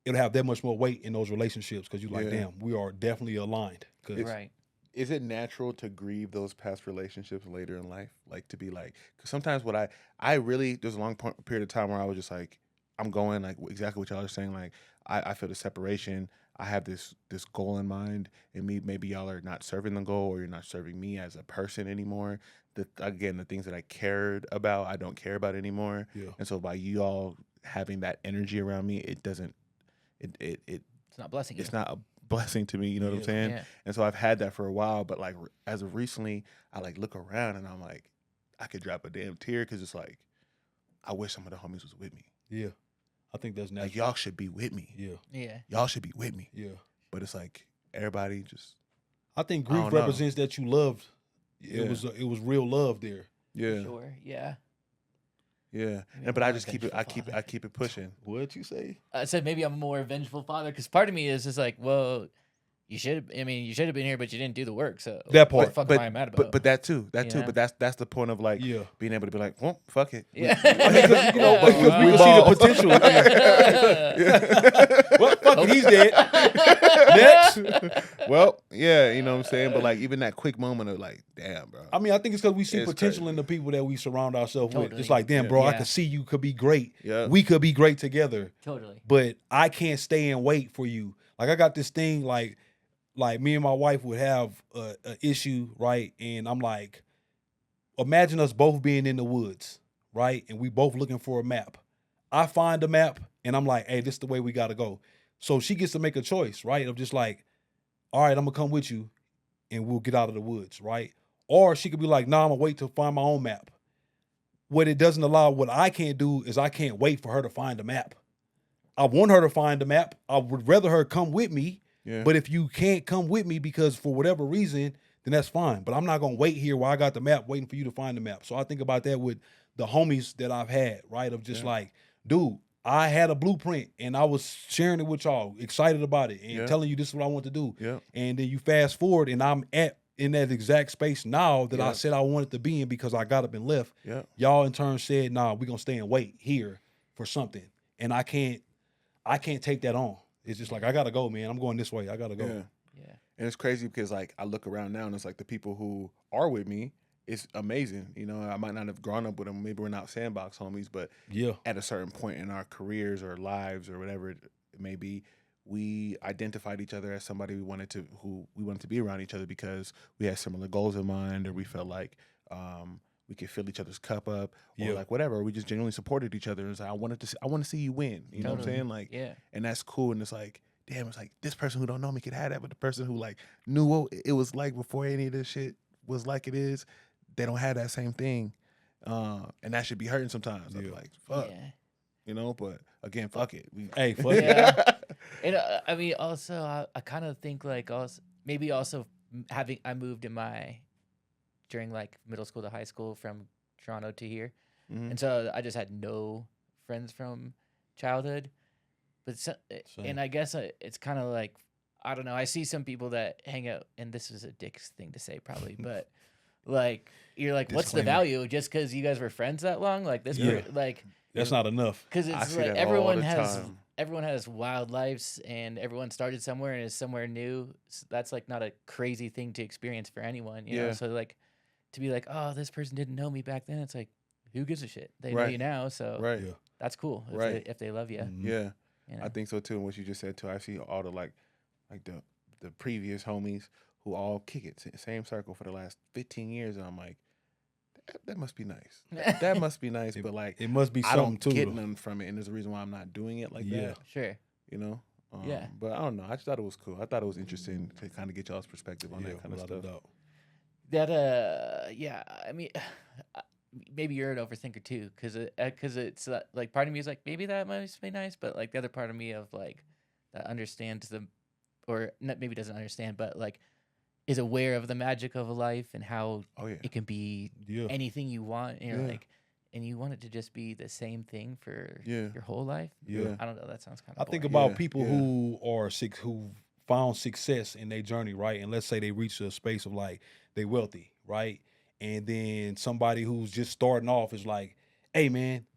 it'll have that much more weight in those relationships because you're like, damn, we are definitely aligned. Right. Is it natural to grieve those past relationships later in life? Like to be like, because sometimes what I really, there's a long period of time where I was just like, I'm going like exactly what y'all are saying. Like I feel the separation. I have this goal in mind, and maybe y'all are not serving the goal, or you're not serving me as a person anymore. The things that I cared about, I don't care about anymore. Yeah. And so by you all having that energy around me, it doesn't, it's not blessing you. It's not a blessing to me, you know what I'm saying? Yeah. And so I've had that for a while, but like as of recently, I like look around and I'm like, I could drop a damn tear because it's like, I wish some of the homies was with me. Yeah. I think that's natural. Like, y'all should be with me. Yeah. Yeah. Y'all should be with me. Yeah. But it's like everybody just. I think I grief don't know. represents that you loved. Yeah. It was real love there. Yeah. Sure. Yeah. Yeah. Maybe But I'm I more just keep it. vengeful I keep it pushing. What'd you say? I said maybe I'm a more vengeful father because part of me is just like, well, you should have been here, but you didn't do the work. So That what part. the fuck am I mad about? But that too. You know? But that's the point of like Yeah. being able to be like, well, fuck it. yeah. Because, you know, because we Wow. can see the potential. Well, fuck it, he's dead. Next. Well, yeah, you know what I'm saying. But like even that quick moment of like, damn, bro. I mean, I think it's because we see It's potential crazy. in the people that we surround ourselves with. Totally. It's like, damn, bro, I Yeah. could see you could be great. Yeah. We could be great together, Totally. but I can't stay and wait for you. Like I got this thing, like me and my wife would have a issue, right? And I'm like, imagine us both being in the woods, right? And we both looking for a map. I find a map and I'm like, hey, this is the way we got to go. So she gets to make a choice, right? Of just like, all right, I'm going to come with you and we'll get out of the woods, right? Or she could be like, nah, I'm going to wait to find my own map. What it doesn't allow, what I can't do is I can't wait for her to find a map. I want her to find a map. I would rather her come with me. Yeah. But if you can't come with me because for whatever reason, then that's fine. But I'm not going to wait here while I got the map waiting for you to find the map. So I think about that with the homies that I've had, right? Of just like, dude, I had a blueprint and I was sharing it with y'all, excited about it and telling you this is what I want to do. Yeah. And then you fast forward and I'm in that exact space now that I said I wanted to be in because I got up and left. Yeah. Y'all in turn said, nah, we're going to stay and wait here for something. And I can't take that on. It's just like, I got to go, man. I'm going this way. I got to go. Yeah. Yeah. And it's crazy because like I look around now and it's like the people who are with me, it's amazing. You know, I might not have grown up with them. Maybe we're not sandbox homies, but Yeah. at a certain point in our careers or lives or whatever it may be, we identified each other as somebody we wanted to be around each other because we had similar goals in mind, or we felt like we could fill each other's cup up, or like whatever. Or we just genuinely supported each other. It's like, I want to see you win. You know what I'm saying? Like, Yeah. and that's cool. And it's like, damn, it's like this person who don't know me could have that, but the person who like knew what it was like before any of this shit was like it is, they don't have that same thing. And that should be hurting sometimes. I'm like, fuck. Yeah. You know, but again, fuck it. Hey, fuck it. Yeah. And I mean, also, I kind of think like also maybe also I moved during like middle school to high school from Toronto to here, and so I just had no friends from childhood. But and I guess it's kind of like, I don't know. I see some people that hang out, and this is a dick's thing to say probably, but like you're like, what's the Disclaimer. value just because you guys were friends that long? Like this, like. That's not enough. Because I it's see like that all the everyone has wild lives and everyone started somewhere and is somewhere new. So that's like not a crazy thing to experience for anyone, you know. So like to be like, oh, this person didn't know me back then. It's like, who gives a shit? They know you now, so Right. Yeah. that's cool. If they love you. Mhm. Yeah. You know? I think so too. And what you just said too, I see all the like the previous homies who all kick it, same circle for the last 15 years. And I'm like, that must be nice. That must be nice. But like, It must be I something don't too. get though. nothing from it. And there's a reason why I'm not doing it like Yeah. that. Sure. You know? Yeah. But I don't know. I just thought it was cool. I thought it was interesting to kind of get y'all's perspective on that kind of without a stuff. doubt. That yeah, I mean, maybe you're an overthinker too, because it's like part of me is like maybe that must be nice, but like the other part of me of like that understands or not, maybe doesn't understand, but like is aware of the magic of a life and how Oh yeah. it can be Yeah. anything you want, and you're Yeah. like, and you want it to just be the same thing for Yeah. your whole life. Yeah. I don't know. That sounds kind I of. think boring. about Yeah, people yeah. who found success in their journey, right? And let's say they reach a space of like they wealthy, right? And then somebody who's just starting off is like, hey man,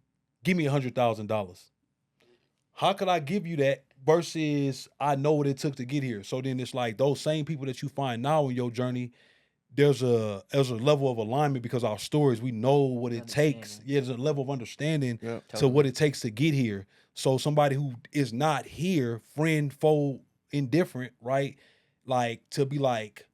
give me $100,000. How could I give you that versus I know what it took to get here? So then it's like those same people that you find now in your journey, there's a level of alignment because our stories, we know what it takes. Understanding. Yeah, there's a level of understanding Yeah. to what it takes to get here. So somebody who is not here, friend, foe, indifferent, right? Like to be like,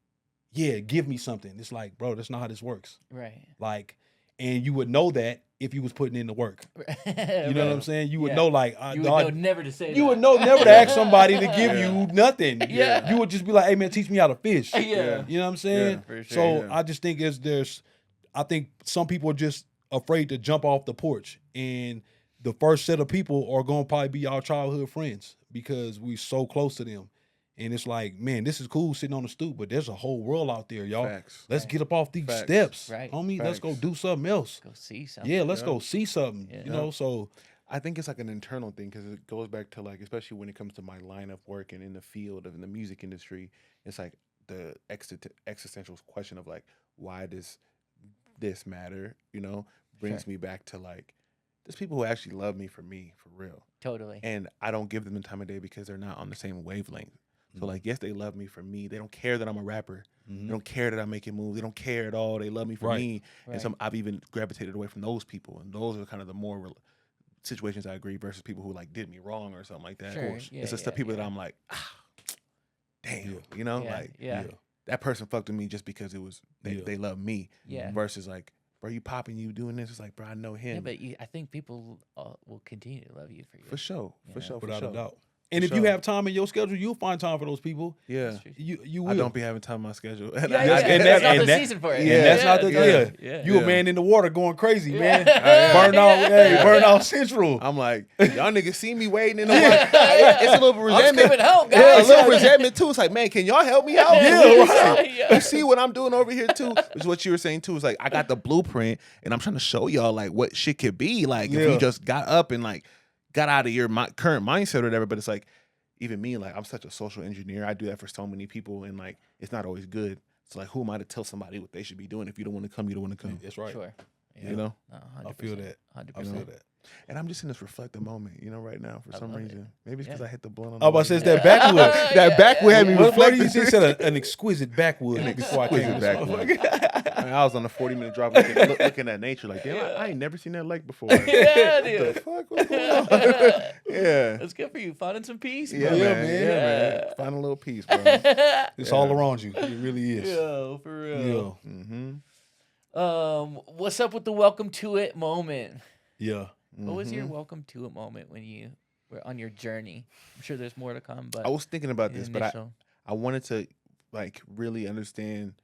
yeah, give me something. It's like, bro, that's not how this works. Right. Like, and you would know that if you was putting in the work. You know what I'm saying? You would Yeah. know, like, You would know never to say. you would that. know never to ask somebody to give Yeah. you nothing. Yeah. You would just be like, hey man, teach me how to fish. Yeah. You know what I'm saying? Yeah, for sure. So Yeah. I just think there's I think some people are just afraid to jump off the porch, and the first set of people are gonna probably be our childhood friends because we're so close to them. And it's like, man, this is cool sitting on the stoop, but there's a whole world out there, y'all. Facts. Let's Right. get up off these Facts. steps, Right. homie. Let's go Facts. do something else. Go see something. Yeah, let's Yeah. go see something. Yeah. You know, so I think it's like an internal thing because it goes back to like, especially when it comes to my line of work and in the field of in the music industry, it's like the existential question of like, why does this matter? You know, brings Sure. me back to like, there's people who actually love me for real. Totally. And I don't give them the time of day because they're not on the same wavelength. So Mhm. like, yes, they love me for me. They don't care that I'm a rapper. mhm. They don't care that I'm making moves. They don't care at all. They love me for Right. me. Right. And some I've even gravitated away from those people. And those are kind of the more situations I agree versus people who like did me wrong or something like that. Sure. Of course, Yeah, it's just yeah, the people yeah. that I'm like, damn, Yeah. you know, Yeah, like yeah. that person fucked with me just because it was Yeah. they love me. Yeah. Versus like, bro, you popping, you doing this. It's like, bro, I know him. Yeah, but I think people will continue to love you for you. for sure, Yeah. for sure, for Without sure. a doubt. And if you sure. have time in your schedule, you'll find time for those people. Yeah, That's true. You will. I don't be having time on my schedule. Yeah, And yeah, I- yeah. and That's that- not the that- season for it. And that's not the totally. yeah. You a Yeah. man in the water going crazy, man. Yeah. Burn out, Yeah. burn out central. I'm like, y'all niggas see me waiting in the water. It's a little I'm resentment. screaming help, Yeah, guys. a little resentment too. It's like, man, can y'all help me out? Yeah, You right. see- You see what I'm doing over here too? Is what you were saying too. Is like I got the blueprint and I'm trying to show y'all like what shit could be. Like if Yeah. you just got up and like got out of your current mindset or whatever. But it's like even me, like I'm such a social engineer. I do that for so many people and like it's not always good. So like who am I to tell somebody what they should be doing? If you don't want to come, you don't want to come. That's right. Sure. Yeah. You know? No, I feel that. 100%. I feel that. And I'm just in this reflective moment, you know, right now for I some love it. reason. Maybe it's because Yeah. I hit the blunt on I was the about to say, way. it's that backwood. That Yeah, backwood yeah, had me yeah. What do you reflecting. say? Said an exquisite backwood before I came. exquisite backwood. I, mean, I was on a 40-minute drive looking at nature like, damn, I ain't never seen that lake before. Yeah, What the dude. fuck? What's going on? yeah. That's good for you. Finding some peace. Yeah, bro. man. man. Yeah, man. Yeah. Find a little peace, bro. It's all around you. It really is. Yo, for real. Yeah. Mm-hmm. What's up with the welcome to it moment? Yeah. What was Mm-hmm. your welcome to it moment when you were on your journey? I'm sure there's more to come, but I was thinking about the this, but initial- I wanted to like really understand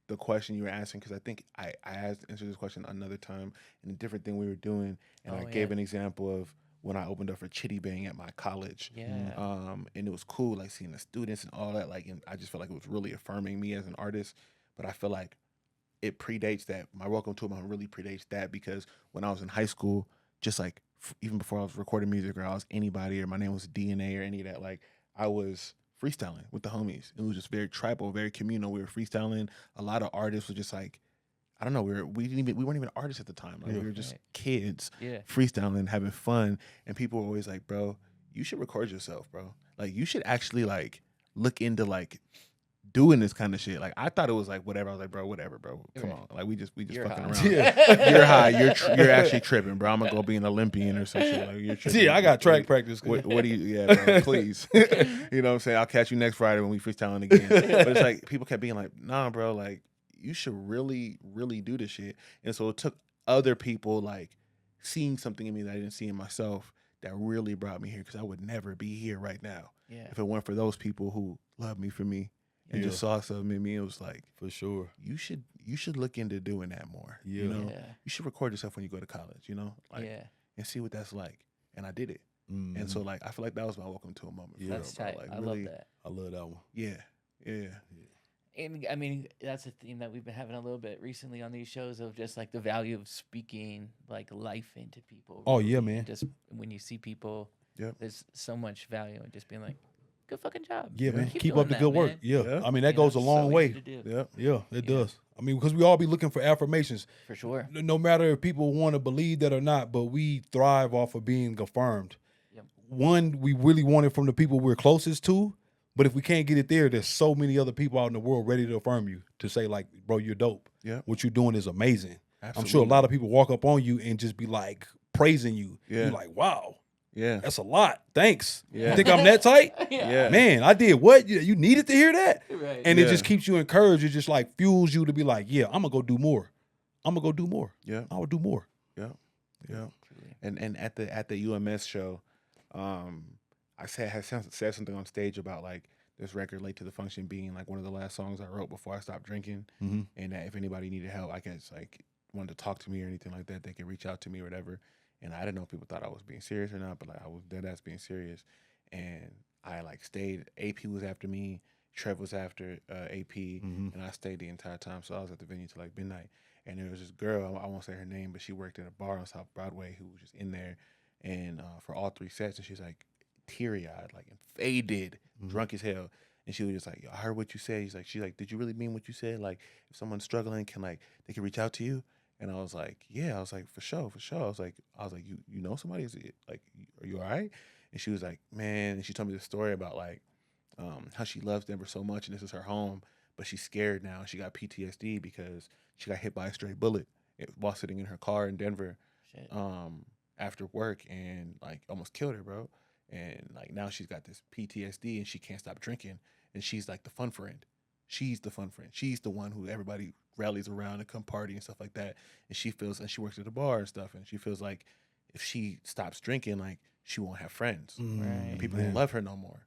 the question you were asking because I think I answered this question another time in a different thing we were doing, and Oh, I yeah. gave an example of when I opened up for Chitty Bang at my college. yeah, And it was cool, like seeing the students and all that. Like, and I just felt like it was really affirming me as an artist. But I feel like it predates that. My welcome to it really predates that because when I was in high school, just like even before I was recording music or I was anybody or my name was DNA or any of that, like I was freestyling with the homies. It was just very tribal, very communal. We were freestyling. A lot of artists were just like, I don't know, we weren't even artists at the time. Like Yeah. we were just Right. kids yeah. freestyling, having fun, and people were always like, bro, you should record yourself, bro. Like you should actually like look into like doing this kind of shit. Like I thought it was like whatever. I was like, bro, whatever, bro. Come Right. on. Like we just You're fucking high. around. Yeah. You're high. You're actually tripping, bro. I'm gonna go be an Olympian or some shit. Like you're tripping. Yeah, I got track What- practice. What do you? Yeah, bro, please. You know what I'm saying? I'll catch you next Friday when we freestyling again. But it's like people kept being like, nah, bro. Like you should really, really do this shit. And so it took other people like seeing something in me that I didn't see in myself that really brought me here because I would never be here right now Yeah. if it weren't for those people who loved me for me and just saw something in me. It was like For sure. you should look into doing that more. Yeah. You know, Yeah. you should record yourself when you go to college. You know, like Yeah. and see what that's like. And I did it. Mhm. And so like I feel like that was my welcome to a moment. For Yeah. real, That's bro. tight. Like I really, love that. I love that one. Yeah, yeah, And I mean, that's a theme that we've been having a little bit recently on these shows of just like the value of speaking like life into people. Oh, yeah, really. man. Just when you see people, Yep. there's so much value in just being like, good fucking job. Yeah, man. Keep Keep doing up the that, good work. man. Yeah. Yeah. I mean, that You know, goes a it's long so way. easy to do. yeah. Yeah, it Yeah. does. I mean, because we all be looking for affirmations. For sure. No matter if people want to believe that or not, but we thrive off of being affirmed. Yep. One, we really want it from the people we're closest to, but if we can't get it there, there's so many other people out in the world ready to affirm you, to say like, bro, you're dope. Yeah. What you're doing is amazing. Absolutely. I'm sure a lot of people walk up on you and just be like praising you. Yeah. You're like, wow, Yeah. that's a lot. Thanks. Yeah. You think I'm that tight? Yeah. Man, I did what? You needed to hear that? Right. And it Yeah. just keeps you encouraged. It just like fuels you to be like, yeah, I'm gonna go do more. I'm gonna go do more. Yeah. I will do more. Yeah. Yeah. Truly. And at the UMS show, I said something on stage about like this record "Late to the Function" being like one of the last songs I wrote before I stopped drinking, Mm-hmm. and that if anybody needed help, I guess like wanted to talk to me or anything like that, they could reach out to me or whatever. And I didn't know if people thought I was being serious or not, but like I was dead ass being serious. And I like stayed. AP was after me. Trev was after AP, and I stayed the entire time. So I was at the venue till like midnight. And there was this girl, I won't say her name, but she worked at a bar on South Broadway who was just in there, and for all 3 sets, and she's like teary-eyed, like and faded, drunk as hell. And she was just like, yo, I heard what you said. She's like, did you really mean what you said? Like, if someone's struggling, they can reach out to you? And I was like, yeah. I was like, for sure. I was like, you know somebody? Is it like, are you all right? And she was like, man. And she told me this story about like how she loves Denver so much, and this is her home, but she's scared now. She got PTSD because she got hit by a stray bullet while sitting in her car in Denver, Shit. after work, and like almost killed her, bro. And like now she's got this PTSD, and she can't stop drinking. And she's like the fun friend. She's the fun friend. She's the one who everybody rallies around and come party and stuff like that. And she works at a bar and stuff, and she feels like if she stops drinking, like she won't have friends. Right. And people won't love her no more.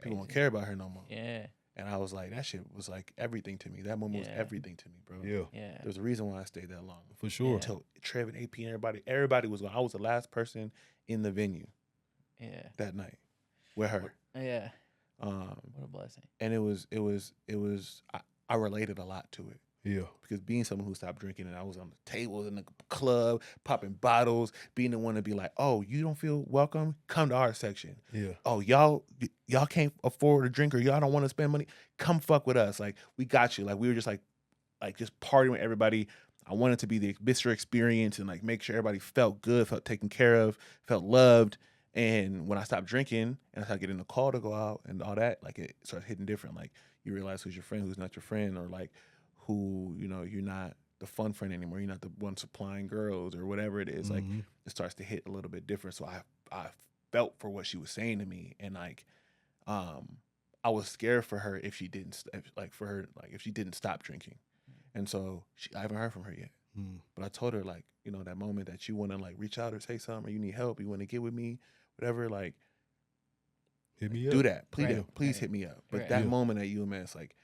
People won't care about her no more. Yeah. And I was like, that shit was like everything to me. That moment was everything to me, bro. Yeah, There's a reason why I stayed that long. for sure. Until Trev and AP and everybody was gone. I was the last person in the venue that night with her. Yeah. Um, What a blessing. and it was I related a lot to it. Yeah, Because being someone who stopped drinking, and I was on the tables in the club, popping bottles, being the one to be like, oh, you don't feel welcome? Come to our section. yeah, Oh, y'all can't afford a drink, or y'all don't want to spend money? Come fuck with us. Like, we got you. Like, we were just like just partying with everybody. I wanted to be the Mr. Experience and like make sure everybody felt good, felt taken care of, felt loved. And when I stopped drinking and I started getting a call to go out and all that, like it started hitting different. Like you realize who's your friend, who's not your friend, or like who, you're not the fun friend anymore. You're not the one supplying girls or whatever it is. Like it starts to hit a little bit different. So I felt for what she was saying to me, and like I was scared for her if she didn't if she didn't stop drinking. And so I haven't heard from her yet. But I told her, like, that moment that you want to like reach out or say something, or you need help, you want to get with me, whatever, like hit me up. do that. Please, Right. please hit me up. But Right. that Yeah. moment at UMS like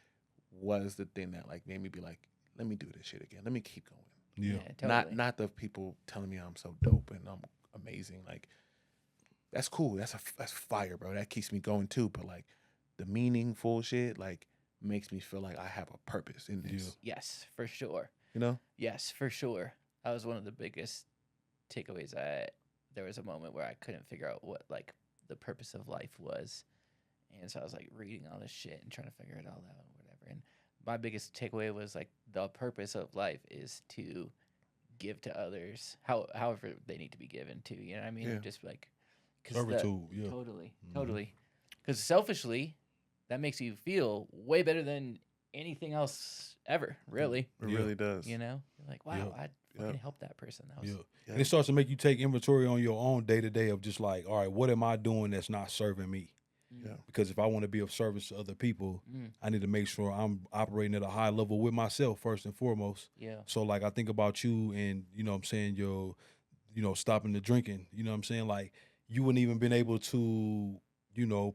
was the thing that like made me be like, let me do this shit again. Let me keep going. Yeah, Totally. Not the people telling me I'm so dope and I'm amazing. Like that's cool. That's fire, bro. That keeps me going too. But like the meaningful shit like makes me feel like I have a purpose in this. Yes, for sure. Yes, for sure. That was one of the biggest takeaways. There was a moment where I couldn't figure out what like the purpose of life was, and so I was like reading all this shit and trying to figure it all out or whatever. And my biggest takeaway was like the purpose of life is to give to others, however they need to be given to. You know what I mean? Yeah. Just like servitude. Yeah, totally. Because selfishly, that makes you feel way better than anything else ever. Really. It really does. You're like, wow, Yeah. I fucking helped that person. That was yeah. And it starts to make you take inventory on your own day to day of just like, all right, what am I doing that's not serving me? Yeah. Because if I want to be of service to other people, I need to make sure I'm operating at a high level with myself first and foremost. Yeah. So like I think about you and what I'm saying, stopping the drinking, what I'm saying? Like you wouldn't even been able to,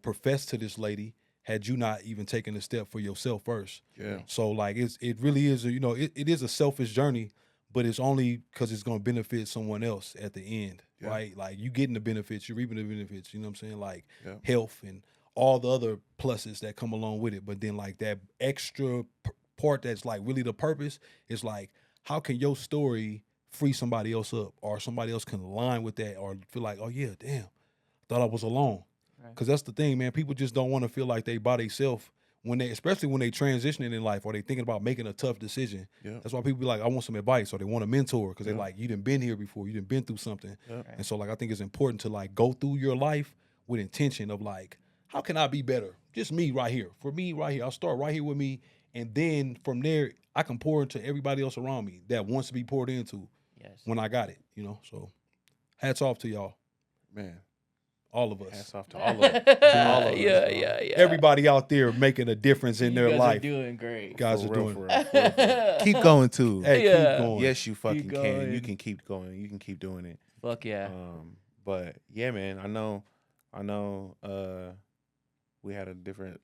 profess to this lady had you not even taken a step for yourself first. Yeah. So like it really is it is a selfish journey, but it's only because it's gonna benefit someone else at the end. Yeah. Right? Like you getting the benefits, you're reaping the benefits, you know what I'm saying? Like Yeah. health and all the other pluses that come along with it. But then like that extra part that's like really the purpose is like, how can your story free somebody else up, or somebody else can align with that, or feel like, oh yeah, damn, thought I was alone. Right. Because that's the thing, man. People just don't want to feel like they by themselves especially when they transitioning in life, or they thinking about making a tough decision. Yeah. That's why people be like, I want some advice, or they want a mentor, because Yeah. they're like, you done been here before, you done been through something. Yeah. Right. And so like I think it's important to like go through your life with intention of like, how can I be better? Just me right here. For me right here. I'll start right here with me. And then from there, I can pour into everybody else around me that wants to be poured into Yes. when I got it, So hats off to y'all. Man. All of us. Hats off to all of them. All of us, yeah, bro. yeah. Everybody out there making a difference in You their guys life. are doing great. Guys For are real, doing for real, for real, for real. Keep going too. Hey, Yeah. keep going. Yes, you fucking can. going. You can keep going. You can keep doing it. Fuck yeah. But yeah, man, I know we had a different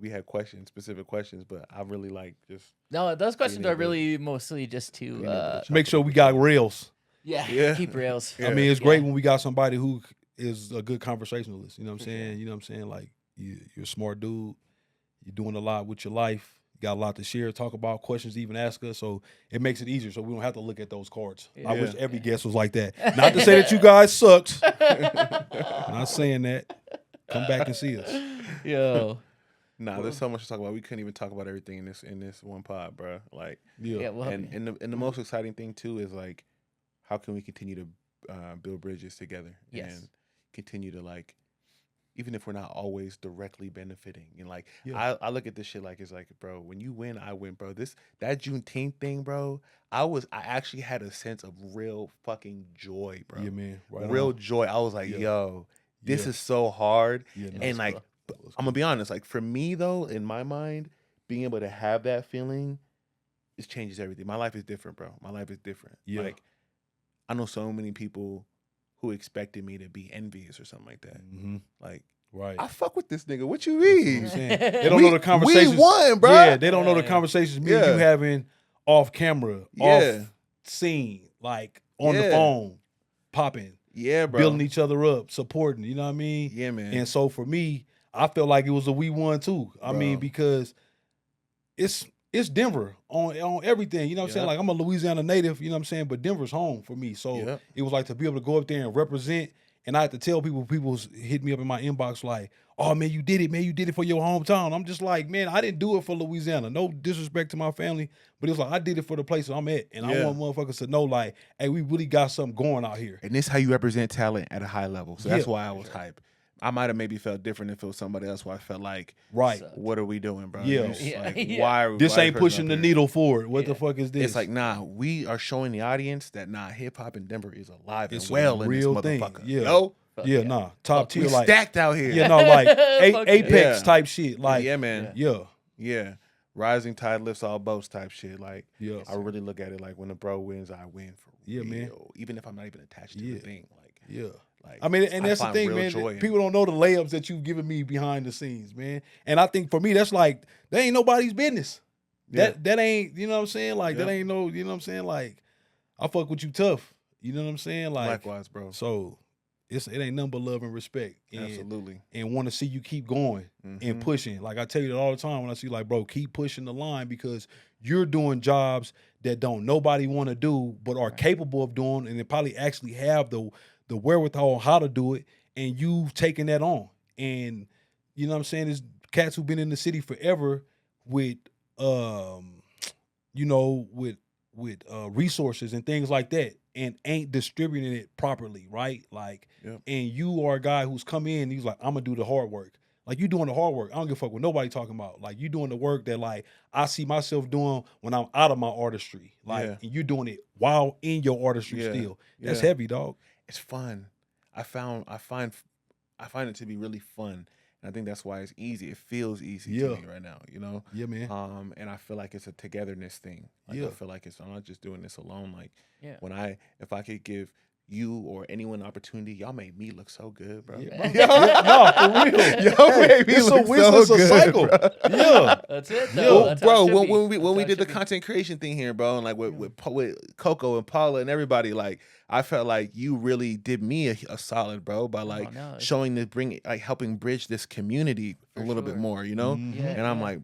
we had questions, specific questions, but I really like just No, those questions are able to- really mostly just to being able to chop Make it sure up we with got y'all. rails. Yeah. keep rails. Yeah. I mean, it's Yeah. great when we got somebody who is a good conversationalist. You know what I'm saying? You know what I'm saying? Like you're a smart dude. You're doing a lot with your life. You got a lot to share, talk about, questions to even ask us. So it makes it easier. So we don't have to look at those cards. I wish Yeah. every guest was like that. Not to say that you guys sucked. Not saying that. Come back and see us. Yo. Nah, there's so much to talk about. We couldn't even talk about everything in this one pod, bro. Like, Yeah. Yeah. Well, and the most exciting thing too is like, how can we continue to build bridges together Yes. and continue to like, even if we're not always directly benefiting, and like, Yeah. I look at this shit like it's like, bro, when you win, I win, bro. That Juneteenth thing, bro. I actually had a sense of real fucking joy, bro. Yeah, man. Right Real on. joy. I was like, Yeah. yo, this Yeah. is so hard. Yeah, no, And like, I'm gonna be honest, like for me though, in my mind, being able to have that feeling, it changes everything. My life is different, bro. My life is different. Yeah. Like, I know so many people who expected me to be envious or something like that. Mm-hmm. Like, Right. I fuck with this nigga. What you That's what I'm mean? saying. They don't know the We conversations. won, bro. Yeah, they don't know the Yeah. conversations me and you Yeah. having off camera, Yeah. off scene, like on the Yeah. phone, popping, Yeah, bro. building each other up, supporting. You know what I mean? Yeah, man. And so for me, I felt like it was a we won too. I mean, Bro. because it's Denver on everything. You know what I'm saying? Yeah. Like I'm a Louisiana native, you know what I'm saying? But Denver's home for me. So Yeah. it was like to be able to go up there and represent. And I had to tell people hit me up in my inbox like, oh man, you did it, man. You did it for your hometown. I'm just like, man, I didn't do it for Louisiana. No disrespect to my family, but it was like I did it for the place I'm at. And I Yeah. want motherfuckers to know, like, hey, we really got something going out here. And this how you represent talent at a high level. So that's Yeah. why I was hype. I might have maybe felt different if it was somebody else where I felt like, Right. So- what are we doing, bro? Yeah. It's Yeah. Like, Yeah. why are This why ain't person pushing up the here? needle forward. What Yeah. the fuck is this? It's like, nah, we are showing the audience that hip hop in Denver is alive It's and a well in this real thing. motherfucker. Yeah. Yo, Fuck yeah, yeah. nah. Top we tier, like, stacked out here. yeah, no, like Fuck yeah. Apex Yeah. type shit. Like, yeah, man. yeah, Yeah. Rising tide lifts all boats type shit. Like, yeah, I really look at it like when a bro wins, I win for Yeah, real. man. Even if I'm not even attached to Yeah. the thing. Like, yeah. like I mean, and that's the find thing, real man. joy in People don't know the layups that you've given me behind the scenes, man. And I think for me, that's like that ain't nobody's business. Yeah. That ain't, you know what I'm saying? Like that Yeah. ain't no, you know what I'm saying? Like I fuck with you tough. You know what I'm saying? Like likewise, bro. so it ain't nothing but love and respect. Absolutely. And want to see you keep going and Mhm. pushing. Like I tell you that all the time when I see like, bro, keep pushing the line because you're doing jobs that don't nobody want to do, but are Right. capable of doing, and they probably actually have the wherewithal on how to do it, and you've taken that on. And you know what I'm saying? There's cats who've been in the city forever with you know, with resources and things like that, and ain't distributing it properly, right? Like, Yep. and you are a guy who's come in, he's like, I'm gonna do the hard work. Like you doing the hard work. I don't give a fuck what nobody talking about. Like you doing the work that like I see myself doing when I'm out of my artistry. Like Yeah. and you doing it while in your artistry Yeah. still. That's Yeah. heavy, dog. It's fun. I find it to be really fun. And I think that's why it's easy. It feels easy Yeah. to me right now, you know? Yeah, man. And I feel like it's a togetherness thing. Like Yeah. I feel like I'm not just doing this alone. Like Yeah. if I could give you or anyone an opportunity, y'all made me look so good, bro. Yeah, bro. No, for real. Y'all made me It's look it's so a good, cycle. bro. Yeah. That's it, Yo, though. That's how Bro, it should be. when That's we how it did the should be. content creation thing here, bro, and like with Coco and Paula and everybody, like I felt like you really did me a solid, bro, by like no, it's- showing helping bridge this community a For little bit sure. more, you know. Mhm. Yeah, And I'm yeah. like,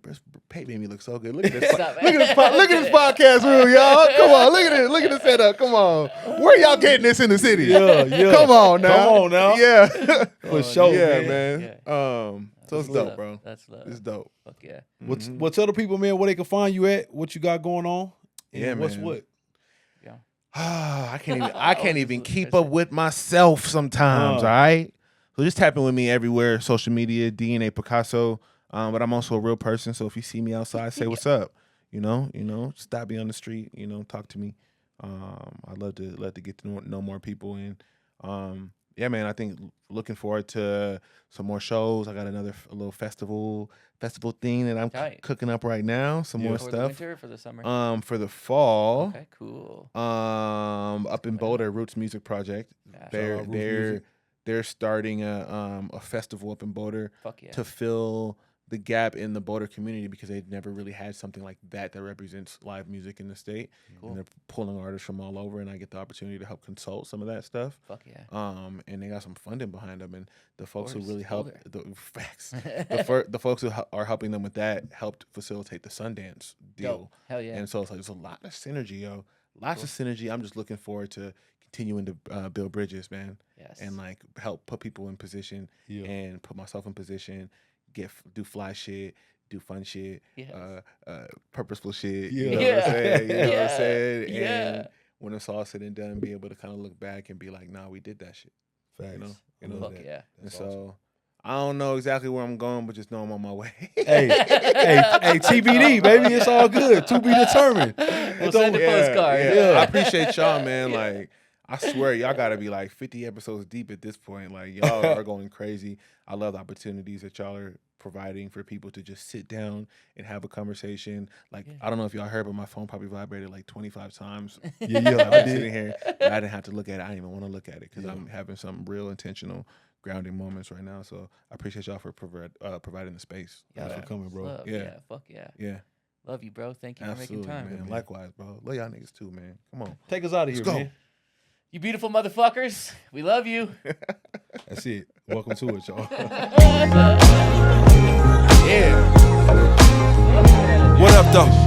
Pate made me look so good. Look at this. Stop. Look at this podcast room, y'all. Come on, look at it. Look at the setup. Come on. Where y'all getting this in the city? Yeah, yeah. Come on now. Come on now. Yeah. For sure, yeah, man. man. Yeah. So it's That's dope, love. bro. That's love. It's dope. Fuck yeah. Mhm. Well, tell the people, man, where they can find you at, what you got going on, and Yeah, what's man. what. I can't even I was even just keep listening. up with myself sometimes, Uh. all right? So just tap in with me everywhere, social media, DNA Picasso. But I'm also a real person, so if you see me outside, say what's up. You know, stop me on the street, talk to me. I'd love to get to know more people, and yeah, man, I think looking forward to some more shows. I got a little festival thing that I'm Tight. cooking up right now. Some Yeah. more For the stuff. winter or for the summer? For the fall. Okay, cool. Up in coming up. Boulder, Roots Music Project. Gotcha. They're Roots they're Music. they're starting a festival up in Boulder Fuck yeah. to fill the gap in the Boulder community because they've never really had something like that represents live music in the state. Cool. And they're pulling artists from all over, and I get the opportunity to help consult some of that stuff. Fuck yeah. And they got some funding behind them, and the folks who course, really help Boulder. the facts, the folks who are helping them with that helped facilitate the Sundance deal. Dope. Hell yeah. And so it's like there's a lot of synergy, yo. Lots of synergy. I'm just looking forward to continuing to build bridges, man, Yes. and like help put people in position and put myself in position. Do fly shit, do fun shit, Yes. purposeful shit. Yeah. You know what I'm saying? You know what Yeah. I'm saying? Yeah. And when it's all said and done, be able to kind of look back and be like, nah, we did that shit. Facts. You know Fuck that. yeah. And That's so awesome. I don't know exactly where I'm going, but just know I'm on my way. hey, TBD, baby. It's all good. To be determined. We'll send a postcard. I appreciate y'all, man. Like, I swear, y'all got to be like 50 episodes deep at this point. Like, y'all are going crazy. I love the opportunities that y'all are providing for people to just sit down and have a conversation. Like, I don't know if y'all heard, but my phone probably vibrated like 25 times. Yeah, I've I been did. sitting here, but I didn't have to look at it. I didn't even want to look at it because I'm having some real intentional grounding moments right now. So I appreciate y'all for providing the space. Thanks for coming, bro. Love. Yeah. Yeah. Fuck yeah. Yeah, Love you, bro. Thank you for absolutely, making time. man. Likewise, bro. Love y'all niggas too, man. Come on. Take us out of here, Let's go. man. You beautiful motherfuckers. We love you. That's it. Welcome to it, y'all. Yeah. What up, though?